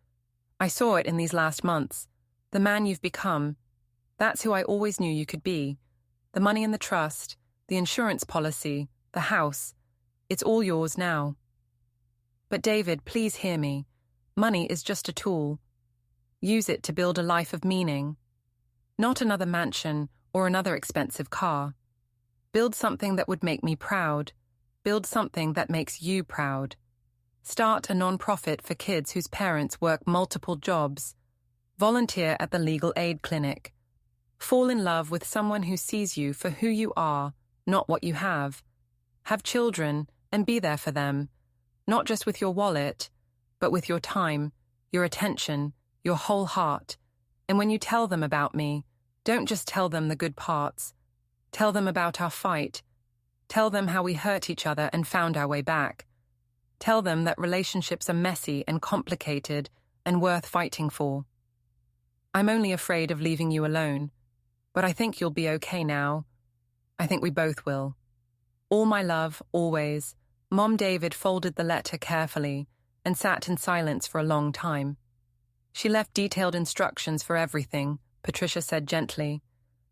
I saw it in these last months. The man you've become. That's who I always knew you could be. The money in the trust, the insurance policy, the house. It's all yours now. But David, please hear me. Money is just a tool. Use it to build a life of meaning. Not another mansion or another expensive car. Build something that would make me proud. Build something that makes you proud. Start a non-profit for kids whose parents work multiple jobs. Volunteer at the legal aid clinic. Fall in love with someone who sees you for who you are, not what you have. Have children and be there for them, not just with your wallet, but with your time, your attention, your whole heart. And when you tell them about me, don't just tell them the good parts. Tell them about our fight. Tell them how we hurt each other and found our way back. Tell them that relationships are messy and complicated and worth fighting for. I'm only afraid of leaving you alone, but I think you'll be okay now. I think we both will. All my love, always. Mom. David folded the letter carefully and sat in silence for a long time. She left detailed instructions for everything, Patricia said gently.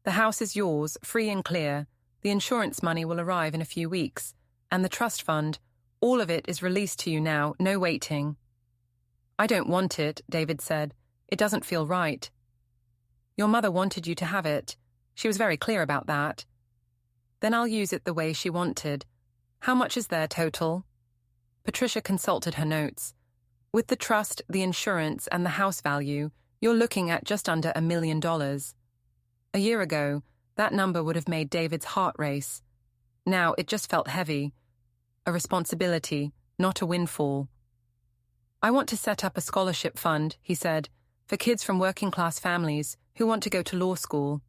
The house is yours, free and clear. The insurance money will arrive in a few weeks. And the trust fund, all of it is released to you now, no waiting. I don't want it, David said. It doesn't feel right. Your mother wanted you to have it. She was very clear about that. Then I'll use it the way she wanted. How much is there total? Patricia consulted her notes. With the trust, the insurance, and the house value, you're looking at just under $1 million. A year ago, that number would have made David's heart race. Now it just felt heavy. A responsibility, not a windfall. I want to set up a scholarship fund, he said, for kids from working-class families who want to go to law school.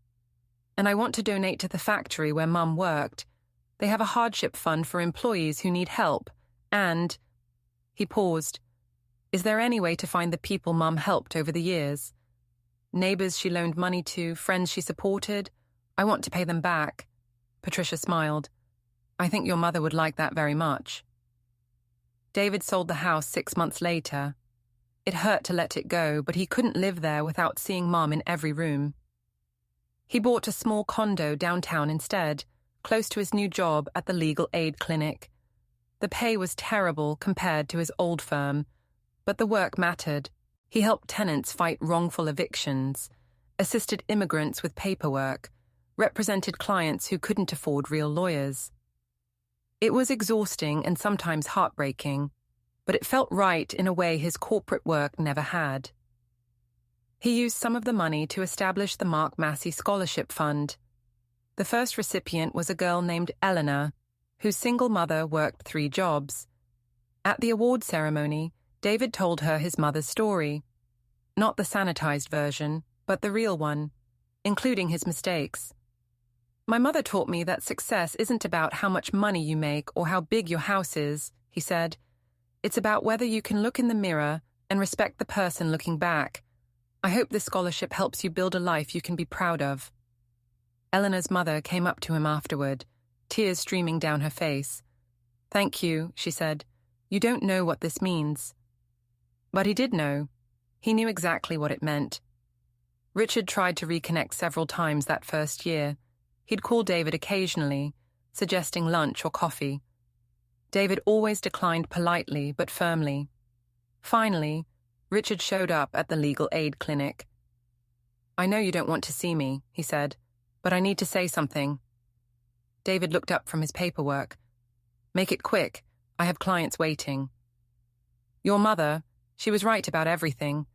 And I want to donate to the factory where Mum worked. They have a hardship fund for employees who need help, and... He paused. Is there any way to find the people Mum helped over the years? Neighbors she loaned money to, friends she supported? I want to pay them back. Patricia smiled. I think your mother would like that very much. David sold the house 6 months later. It hurt to let it go, but he couldn't live there without seeing Mum in every room. He bought a small condo downtown instead, close to his new job at the legal aid clinic. The pay was terrible compared to his old firm, but the work mattered. He helped tenants fight wrongful evictions, assisted immigrants with paperwork, represented clients who couldn't afford real lawyers. It was exhausting and sometimes heartbreaking, but it felt right in a way his corporate work never had. He used some of the money to establish the Mark Massey Scholarship Fund. The first recipient was a girl named Eleanor, whose single mother worked 3 jobs. At the award ceremony, David told her his mother's story. Not the sanitized version, but the real one, including his mistakes. My mother taught me that success isn't about how much money you make or how big your house is, he said. It's about whether you can look in the mirror and respect the person looking back. I hope this scholarship helps you build a life you can be proud of. Eleanor's mother came up to him afterward, tears streaming down her face. Thank you, she said. You don't know what this means. But he did know. He knew exactly what it meant. Richard tried to reconnect several times that first year. He'd call David occasionally, suggesting lunch or coffee. David always declined politely but firmly. Finally, Richard showed up at the legal aid clinic. I know you don't want to see me, he said, but I need to say something. David looked up from his paperwork. Make it quick. I have clients waiting. Your mother, she was right about everything.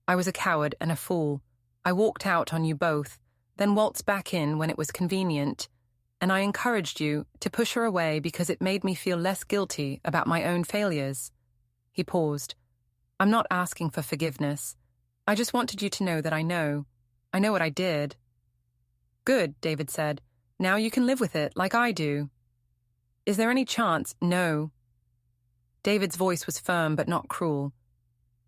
I was a coward and a fool. I walked out on you both, then waltzed back in when it was convenient, and I encouraged you to push her away because it made me feel less guilty about my own failures. He paused. I'm not asking for forgiveness. I just wanted you to know that I know. I know what I did. Good, David said. Now you can live with it like I do. Is there any chance? No. David's voice was firm but not cruel.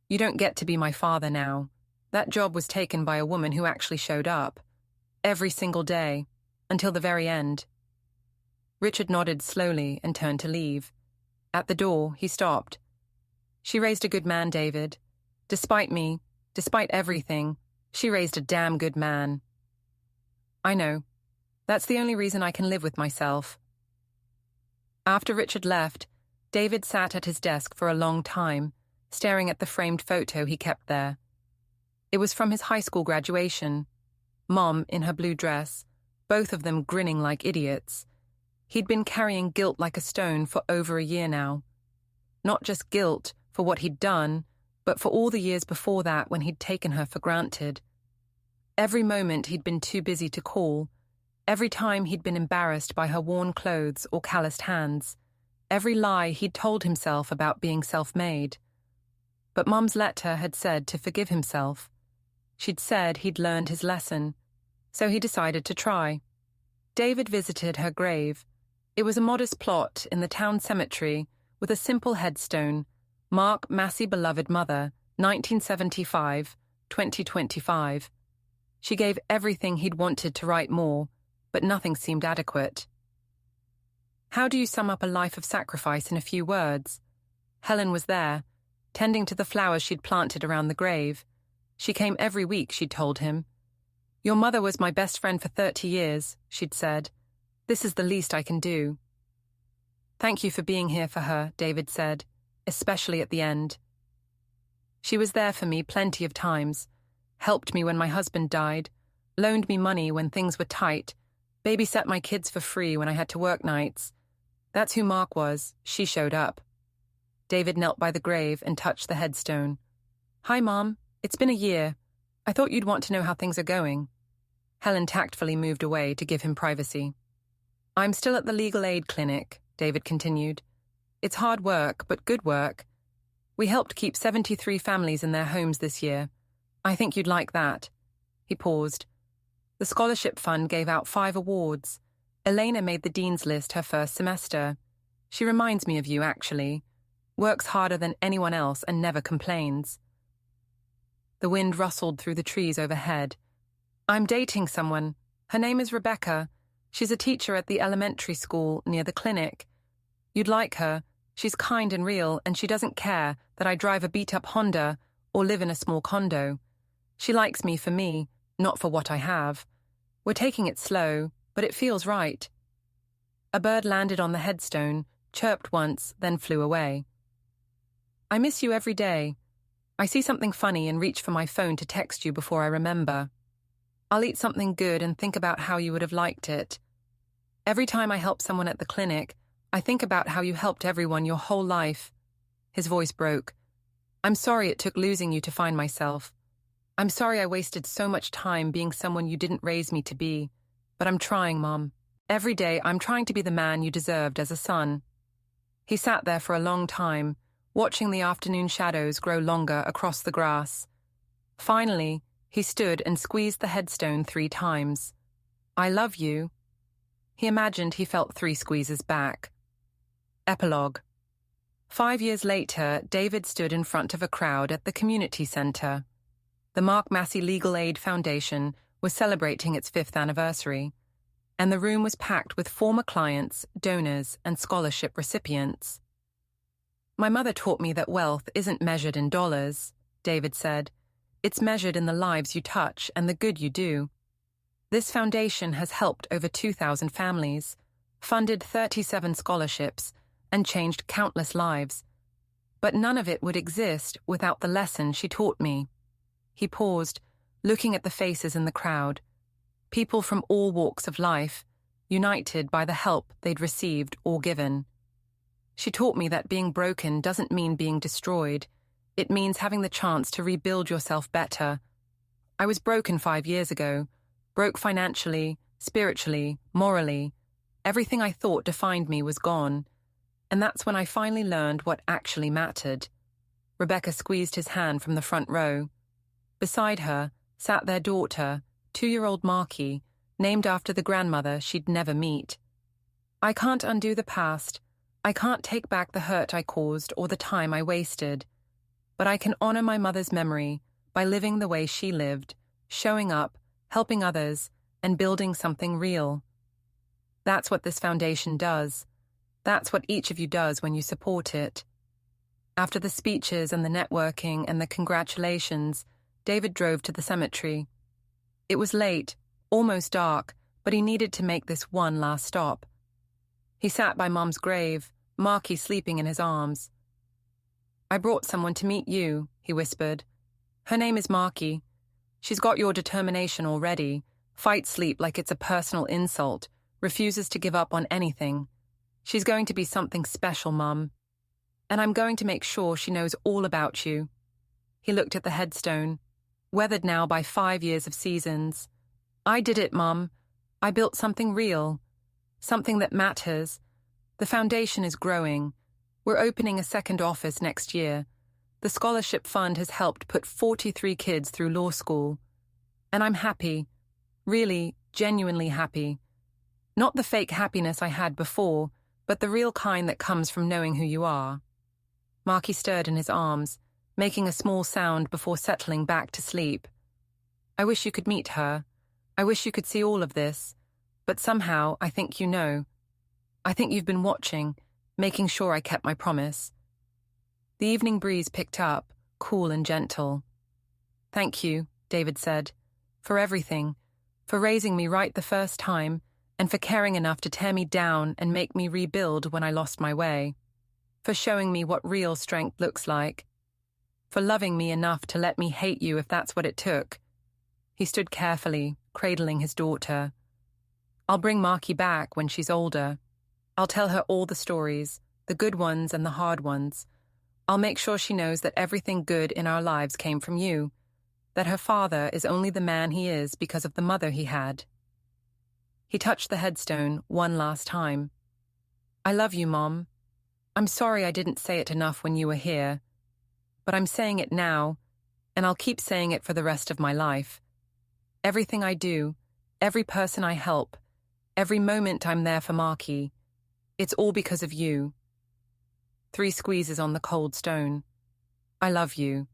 You don't get to be my father now. That job was taken by a woman who actually showed up. Every single day, until the very end. Richard nodded slowly and turned to leave. At the door, he stopped. She raised a good man, David. Despite me, despite everything, she raised a damn good man. I know. That's the only reason I can live with myself. After Richard left, David sat at his desk for a long time, staring at the framed photo he kept there. It was from his high school graduation. Mom in her blue dress, both of them grinning like idiots. He'd been carrying guilt like a stone for over a year now. Not just guilt for what he'd done, but for all the years before that when he'd taken her for granted. Every moment he'd been too busy to call, every time he'd been embarrassed by her worn clothes or calloused hands, every lie he'd told himself about being self-made. But Mum's letter had said to forgive himself. She'd said he'd learned his lesson, so he decided to try. David visited her grave. It was a modest plot in the town cemetery with a simple headstone, Mark Massey Beloved Mother, 1975, 2025. She gave everything he'd wanted to write more, but nothing seemed adequate. How do you sum up a life of sacrifice in a few words? Helen was there, tending to the flowers she'd planted around the grave. She came every week, she'd told him. Your mother was my best friend for 30 years, she'd said. This is the least I can do. Thank you for being here for her, David said, especially at the end. She was there for me plenty of times, helped me when my husband died, loaned me money when things were tight, babysat my kids for free when I had to work nights. That's who Mark was. She showed up. David knelt by the grave and touched the headstone. Hi, Mom. It's been a year. I thought you'd want to know how things are going. Helen tactfully moved away to give him privacy. I'm still at the legal aid clinic, David continued. It's hard work, but good work. We helped keep 73 families in their homes this year. I think you'd like that. He paused. The scholarship fund gave out 5 awards. Elena made the dean's list her first semester. She reminds me of you, actually. Works harder than anyone else and never complains. The wind rustled through the trees overhead. I'm dating someone. Her name is Rebecca. She's a teacher at the elementary school near the clinic. You'd like her. She's kind and real, and she doesn't care that I drive a beat-up Honda or live in a small condo. She likes me for me, not for what I have. We're taking it slow, but it feels right. A bird landed on the headstone, chirped once, then flew away. I miss you every day. I see something funny and reach for my phone to text you before I remember. I'll eat something good and think about how you would have liked it. Every time I help someone at the clinic, I think about how you helped everyone your whole life. His voice broke. I'm sorry it took losing you to find myself. I'm sorry I wasted so much time being someone you didn't raise me to be, but I'm trying, Mom. Every day I'm trying to be the man you deserved as a son." He sat there for a long time, watching the afternoon shadows grow longer across the grass. Finally, he stood and squeezed the headstone 3 times. "I love you." He imagined he felt 3 squeezes back. Epilogue. 5 years later, David stood in front of a crowd at the community center. The Mark Massey Legal Aid Foundation was celebrating its 5th anniversary, and the room was packed with former clients, donors, and scholarship recipients. "My mother taught me that wealth isn't measured in dollars," David said. "It's measured in the lives you touch and the good you do. This foundation has helped over 2,000 families, funded 37 scholarships, and changed countless lives. But none of it would exist without the lesson she taught me." He paused, looking at the faces in the crowd. People from all walks of life, united by the help they'd received or given. "She taught me that being broken doesn't mean being destroyed. It means having the chance to rebuild yourself better. I was broken 5 years ago, broke financially, spiritually, morally. Everything I thought defined me was gone. And that's when I finally learned what actually mattered." Rebecca squeezed his hand from the front row. Beside her sat their daughter, 2-year-old Marky, named after the grandmother she'd never meet. "I can't undo the past. I can't take back the hurt I caused or the time I wasted. But I can honor my mother's memory by living the way she lived, showing up, helping others, and building something real. That's what this foundation does. That's what each of you does when you support it." After the speeches and the networking and the congratulations, David drove to the cemetery. It was late, almost dark, but he needed to make this one last stop. He sat by Mom's grave, Marky sleeping in his arms. "I brought someone to meet you," he whispered. "Her name is Marky. She's got your determination already, fights sleep like it's a personal insult, refuses to give up on anything. She's going to be something special, Mum. And I'm going to make sure she knows all about you." He looked at the headstone, weathered now by 5 years of seasons. "I did it, Mum. I built something real, something that matters. The foundation is growing. We're opening a 2nd office next year. The scholarship fund has helped put 43 kids through law school. And I'm happy, really, genuinely happy. Not the fake happiness I had before, but the real kind that comes from knowing who you are." Marky stirred in his arms, making a small sound before settling back to sleep. "I wish you could meet her. I wish you could see all of this. But somehow, I think you know. I think you've been watching, making sure I kept my promise." The evening breeze picked up, cool and gentle. "Thank you," David said, "for everything, for raising me right the first time, and for caring enough to tear me down and make me rebuild when I lost my way. For showing me what real strength looks like. For loving me enough to let me hate you if that's what it took." He stood carefully, cradling his daughter. "I'll bring Marky back when she's older. I'll tell her all the stories, the good ones and the hard ones. I'll make sure she knows that everything good in our lives came from you, that her father is only the man he is because of the mother he had." He touched the headstone one last time. "I love you, Mom. I'm sorry I didn't say it enough when you were here. But I'm saying it now, and I'll keep saying it for the rest of my life. Everything I do, every person I help, every moment I'm there for Marky, it's all because of you." 3 squeezes on the cold stone. "I love you."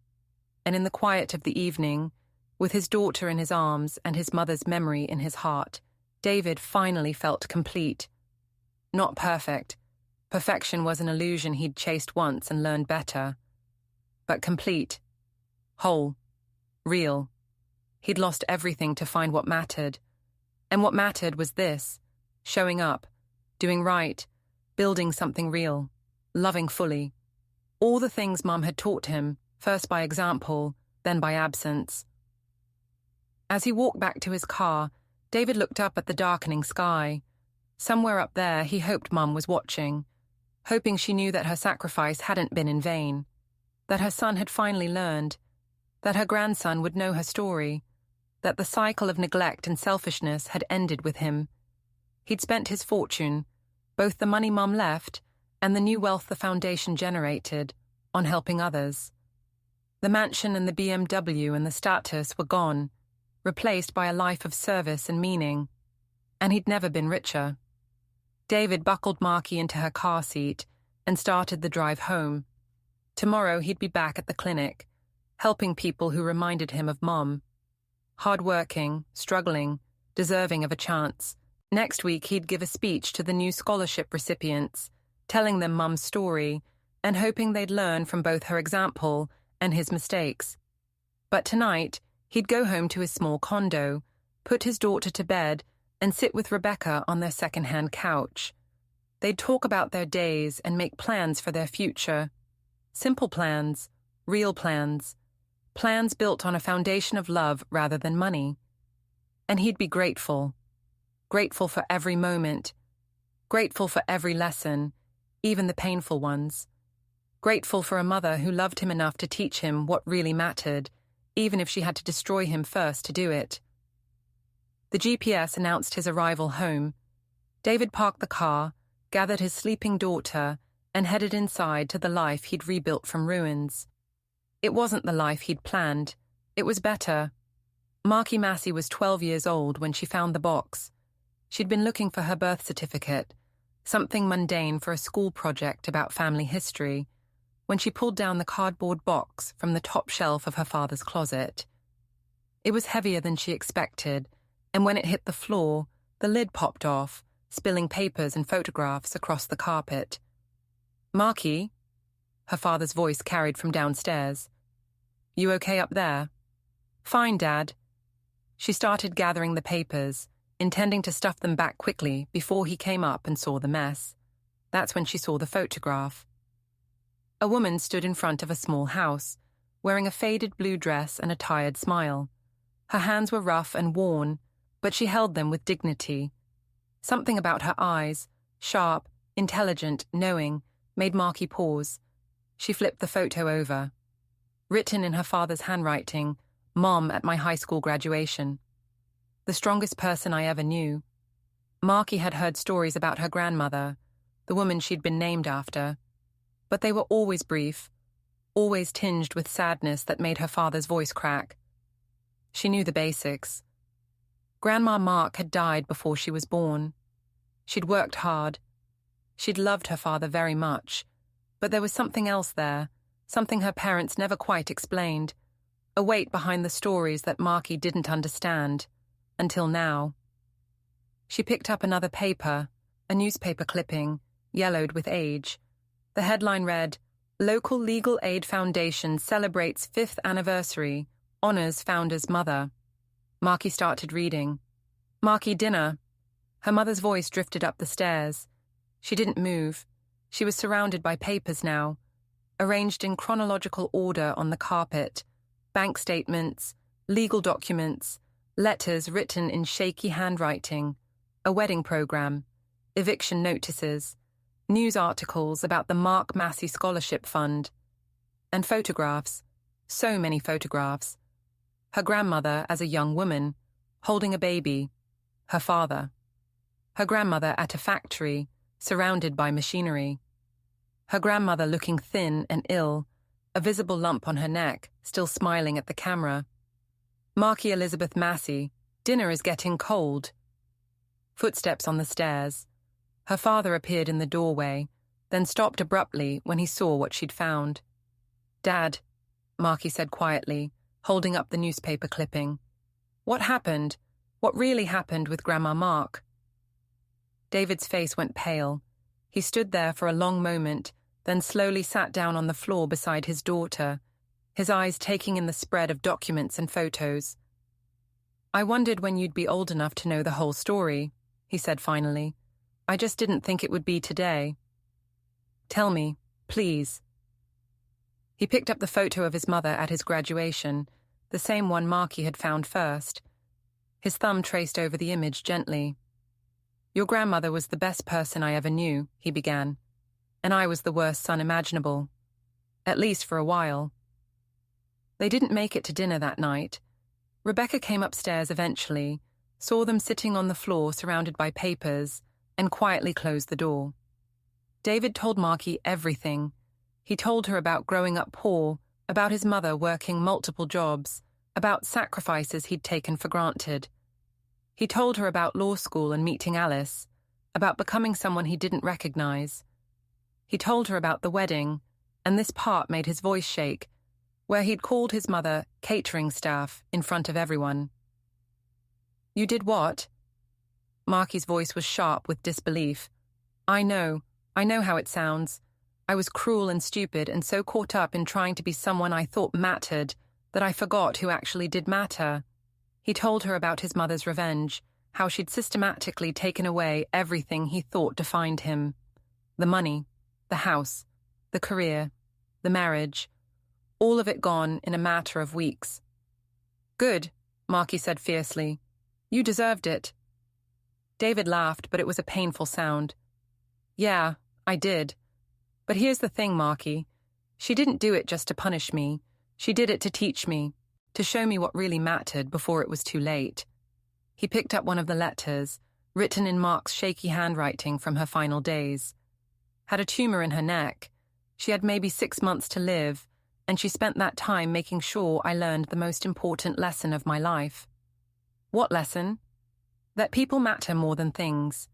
And in the quiet of the evening, with his daughter in his arms and his mother's memory in his heart, David finally felt complete. Not perfect. Perfection was an illusion he'd chased once and learned better. But complete. Whole. Real. He'd lost everything to find what mattered. And what mattered was this: showing up, doing right, building something real, loving fully. All the things Mum had taught him, first by example, then by absence. As he walked back to his car, David looked up at the darkening sky. Somewhere up there, he hoped Mum was watching, hoping she knew that her sacrifice hadn't been in vain, that her son had finally learned. that her grandson would know her story, that the cycle of neglect and selfishness had ended with him. He'd spent his fortune, both the money Mum left and the new wealth the foundation generated, on helping others. The mansion and the BMW and the status were gone, replaced by a life of service and meaning, and he'd never been richer. David buckled Marky into her car seat and started the drive home. Tomorrow he'd be back at the clinic, helping people who reminded him of Mom. Hard-working, struggling, deserving of a chance. Next week he'd give a speech to the new scholarship recipients, telling them Mum's story and hoping they'd learn from both her example and his mistakes. But tonight, he'd go home to his small condo, put his daughter to bed, and sit with Rebecca on their second-hand couch. They'd talk about their days and make plans for their future. Simple plans, real plans. Plans built on a foundation of love rather than money. And he'd be grateful. Grateful for every moment. Grateful for every lesson, even the painful ones. Grateful for a mother who loved him enough to teach him what really mattered, even if she had to destroy him first to do it. The GPS announced his arrival home. David parked the car, gathered his sleeping daughter, and headed inside to the life he'd rebuilt from ruins. It wasn't the life he'd planned. It was better. Marky Massey was 12 years old when she found the box. She'd been looking for her birth certificate, something mundane for a school project about family history, when she pulled down the cardboard box from the top shelf of her father's closet. It was heavier than she expected, and when it hit the floor, the lid popped off, spilling papers and photographs across the carpet. "Marky?" Her father's voice carried from downstairs. "You okay up there?" "Fine, Dad." She started gathering the papers, intending to stuff them back quickly before he came up and saw the mess. That's when she saw the photograph. A woman stood in front of a small house, wearing a faded blue dress and a tired smile. Her hands were rough and worn, but she held them with dignity. Something about her eyes, sharp, intelligent, knowing, made Marky pause. She flipped the photo over. Written in her father's handwriting, "Mom at my high school graduation." The strongest person I ever knew. Marky had heard stories about her grandmother, the woman she'd been named after, but they were always brief, always tinged with sadness that made her father's voice crack. She knew the basics. Grandma Mark had died before she was born. She'd worked hard. She'd loved her father very much, but there was something else there, something her parents never quite explained, a weight behind the stories that Marky didn't understand, until now. She picked up another paper, a newspaper clipping, yellowed with age. The headline read, "Local Legal Aid Foundation celebrates 5th anniversary, honors founder's mother." Marky started reading. "Marky, dinner." Her mother's voice drifted up the stairs. She didn't move. She was surrounded by papers now, arranged in chronological order on the carpet. Bank statements, legal documents, letters written in shaky handwriting, a wedding program, eviction notices, news articles about the Mark Massey Scholarship Fund, and photographs, so many photographs. Her grandmother as a young woman, holding a baby, her father. Her grandmother at a factory, surrounded by machinery. Her grandmother looking thin and ill, a visible lump on her neck, still smiling at the camera. "Marky Elizabeth Massey, dinner is getting cold." Footsteps on the stairs. Her father appeared in the doorway, then stopped abruptly when he saw what she'd found. "Dad," Marky said quietly, holding up the newspaper clipping. "What happened? What really happened with Grandma Mark?" David's face went pale. He stood there for a long moment, then slowly sat down on the floor beside his daughter, his eyes taking in the spread of documents and photos. "I wondered when you'd be old enough to know the whole story," he said finally. "I just didn't think it would be today." "Tell me, please." He picked up the photo of his mother at his graduation, the same one Marky had found first. His thumb traced over the image gently. "Your grandmother was the best person I ever knew," he began, "and I was the worst son imaginable. At least for a while." They didn't make it to dinner that night. Rebecca came upstairs eventually, saw them sitting on the floor surrounded by papers, and quietly closed the door. David told Marky everything. He told her about growing up poor, about his mother working multiple jobs, about sacrifices he'd taken for granted. He told her about law school and meeting Alice, about becoming someone he didn't recognize. He told her about the wedding, and this part made his voice shake, where he'd called his mother catering staff in front of everyone. "You did what?" Marky's voice was sharp with disbelief. I know how it sounds. I was cruel and stupid and so caught up in trying to be someone I thought mattered that I forgot who actually did matter." He told her about his mother's revenge, how she'd systematically taken away everything he thought defined him. The money, the house, the career, the marriage, all of it gone in a matter of weeks. "Good," Marky said fiercely. "You deserved it." David laughed, but it was a painful sound. "Yeah, I did. But here's the thing, Marky. She didn't do it just to punish me. She did it to teach me, to show me what really mattered before it was too late." He picked up one of the letters, written in Mark's shaky handwriting from her final days. Had a tumor in her neck. She had maybe 6 months to live, and she spent that time making sure I learned the most important lesson of my life. What lesson? That people matter more than things.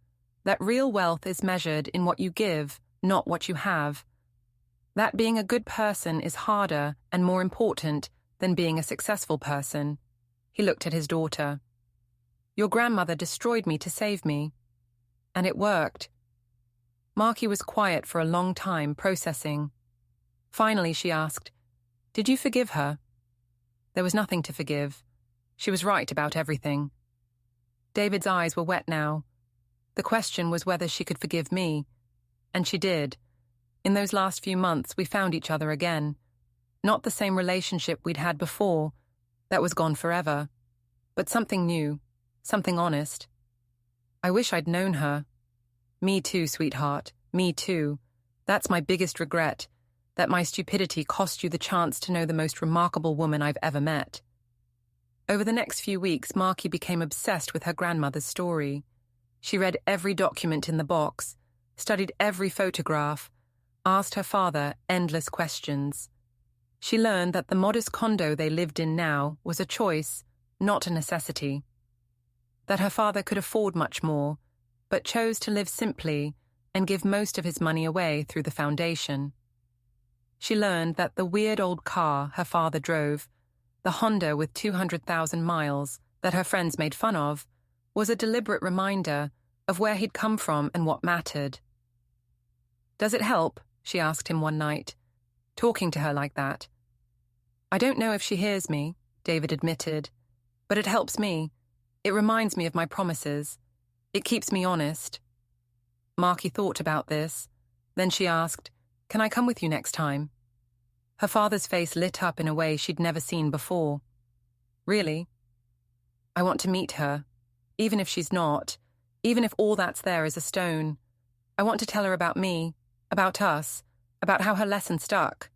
That real wealth is measured in what you give, not what you have. That being a good person is harder and more important than being a successful person. He looked at his daughter. "Your grandmother destroyed me to save me. And it worked." Marky was quiet for a long time, processing. Finally, she asked, "Did you forgive her?" There was nothing to forgive. She was right about everything. David's eyes were wet now. The question was whether she could forgive me. And she did. In those last few months, we found each other again. Not the same relationship we'd had before. That was gone forever. But something new. Something honest. I wish I'd known her. Me too, sweetheart. Me too. That's my biggest regret, that my stupidity cost you the chance to know the most remarkable woman I've ever met. Over the next few weeks, Marky became obsessed with her grandmother's story. She read every document in the box, studied every photograph, asked her father endless questions. She learned that the modest condo they lived in now was a choice, not a necessity. That her father could afford much more, but chose to live simply and give most of his money away through the foundation. She learned that the weird old car her father drove, the Honda with 200,000 miles that her friends made fun of, was a deliberate reminder of where he'd come from and what mattered. "Does it help?" she asked him one night, talking to her like that. "I don't know if she hears me," David admitted, "but it helps me. It reminds me of my promises. It keeps me honest." Marky thought about this. Then she asked, "Can I come with you next time?" Her father's face lit up in a way she'd never seen before. "Really? I want to meet her, even if she's not, even if all that's there is a stone. I want to tell her about me, about us, about how her lesson stuck."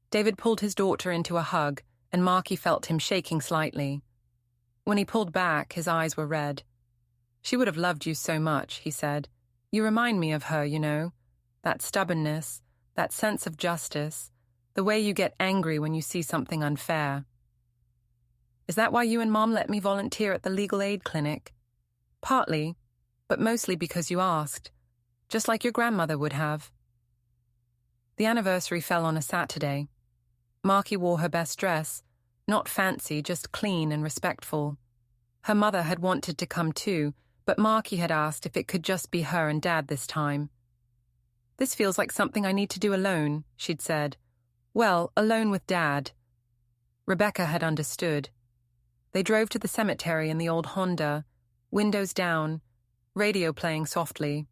David pulled his daughter into a hug, and Marky felt him shaking slightly. When he pulled back, his eyes were red. "She would have loved you so much," he said. "You remind me of her, you know. That stubbornness, that sense of justice, the way you get angry when you see something unfair." "Is that why you and Mom let me volunteer at the legal aid clinic?" "Partly, but mostly because you asked, just like your grandmother would have." The anniversary fell on a Saturday. Marky wore her best dress, not fancy, just clean and respectful. Her mother had wanted to come too, but Marky had asked if it could just be her and Dad this time. "This feels like something I need to do alone," she'd said. "Well, alone with Dad." Rebecca had understood. They drove to the cemetery in the old Honda, windows down, radio playing softly.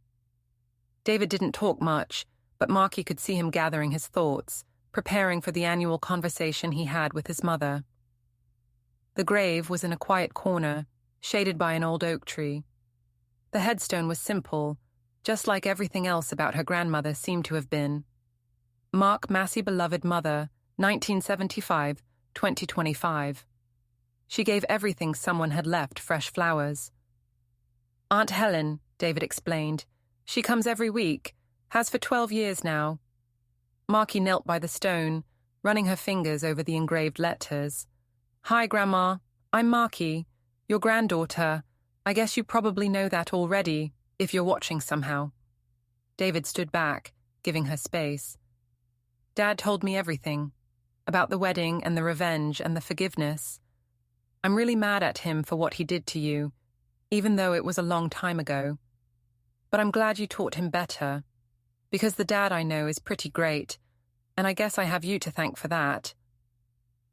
David didn't talk much, but Marky could see him gathering his thoughts, preparing for the annual conversation he had with his mother. The grave was in a quiet corner, shaded by an old oak tree. The headstone was simple, just like everything else about her grandmother seemed to have been. "Mark Massey beloved mother, 1975, 2025. She gave everything someone had left fresh flowers. Aunt Helen, David explained. She comes every week, has for 12 years now. Marky knelt by the stone, running her fingers over the engraved letters. Hi, Grandma. I'm Marky, your granddaughter. I guess you probably know that already, if you're watching somehow. David stood back, giving her space. Dad told me everything, about the wedding and the revenge and the forgiveness. I'm really mad at him for what he did to you, even though it was a long time ago. But I'm glad you taught him better, because the dad I know is pretty great, and I guess I have you to thank for that.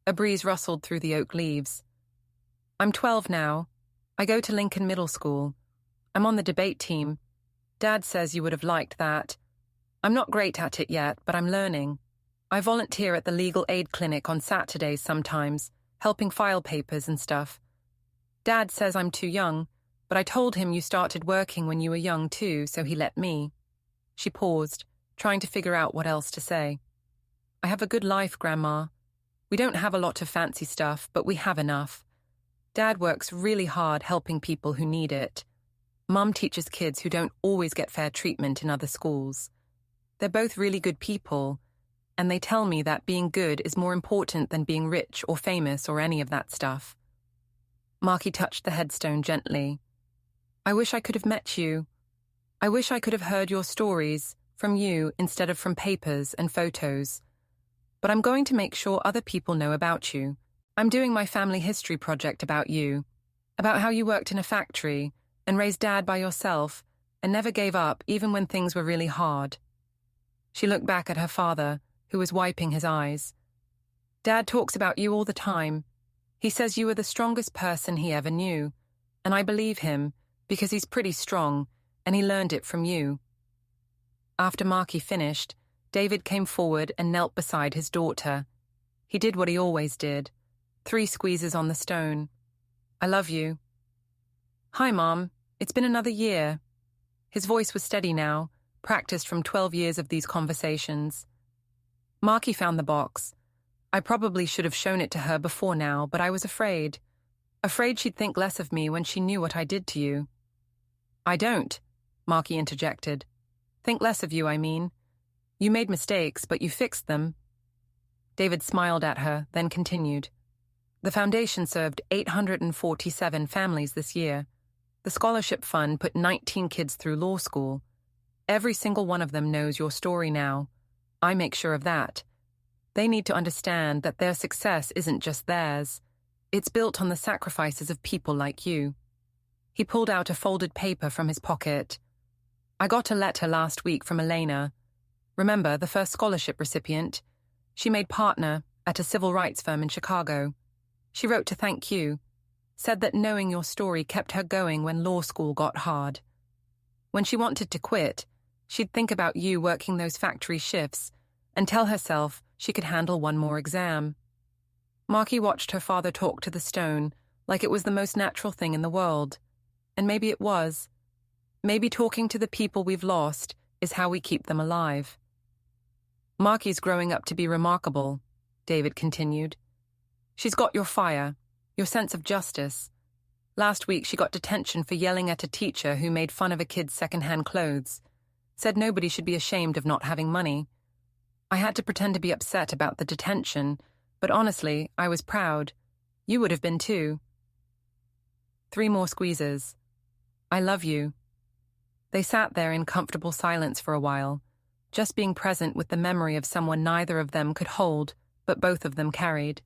A breeze rustled through the oak leaves. I'm 12 now. I go to Lincoln Middle School. I'm on the debate team. Dad says you would have liked that. I'm not great at it yet, but I'm learning. I volunteer at the legal aid clinic on Saturdays sometimes, helping file papers and stuff. Dad says I'm too young, but I told him you started working when you were young too, so he let me. She paused, trying to figure out what else to say. I have a good life, Grandma. We don't have a lot of fancy stuff, but we have enough. Dad works really hard helping people who need it. Mum teaches kids who don't always get fair treatment in other schools. They're both really good people, and they tell me that being good is more important than being rich or famous or any of that stuff. Marky touched the headstone gently. I wish I could have met you. I wish I could have heard your stories from you instead of from papers and photos. But I'm going to make sure other people know about you. I'm doing my family history project about you, about how you worked in a factory and raised Dad by yourself and never gave up even when things were really hard. She looked back at her father, who was wiping his eyes. Dad talks about you all the time. He says you were the strongest person he ever knew, and I believe him because he's pretty strong and he learned it from you. After Marky finished, David came forward and knelt beside his daughter. He did what he always did. 3 squeezes on the stone. I love you. Hi, Mom. It's been another year. His voice was steady now, practiced from 12 years of these conversations. Marky found the box. I probably should have shown it to her before now, but I was afraid. Afraid she'd think less of me when she knew what I did to you. I don't, Marky interjected. Think less of you, I mean. You made mistakes, but you fixed them. David smiled at her, then continued. The foundation served 847 families this year. The scholarship fund put 19 kids through law school. Every single one of them knows your story now. I make sure of that. They need to understand that their success isn't just theirs. It's built on the sacrifices of people like you. He pulled out a folded paper from his pocket. I got a letter last week from Elena. Remember, the first scholarship recipient? She made partner at a civil rights firm in Chicago. She wrote to thank you, said that knowing your story kept her going when law school got hard. When she wanted to quit, she'd think about you working those factory shifts and tell herself she could handle one more exam. Marky watched her father talk to the stone like it was the most natural thing in the world. And maybe it was. Maybe talking to the people we've lost is how we keep them alive. Marky's growing up to be remarkable, David continued. She's got your fire, your sense of justice. Last week she got detention for yelling at a teacher who made fun of a kid's second-hand clothes, said nobody should be ashamed of not having money. I had to pretend to be upset about the detention, but honestly, I was proud. You would have been too. 3 more squeezes. I love you. They sat there in comfortable silence for a while, just being present with the memory of someone neither of them could hold, but both of them carried.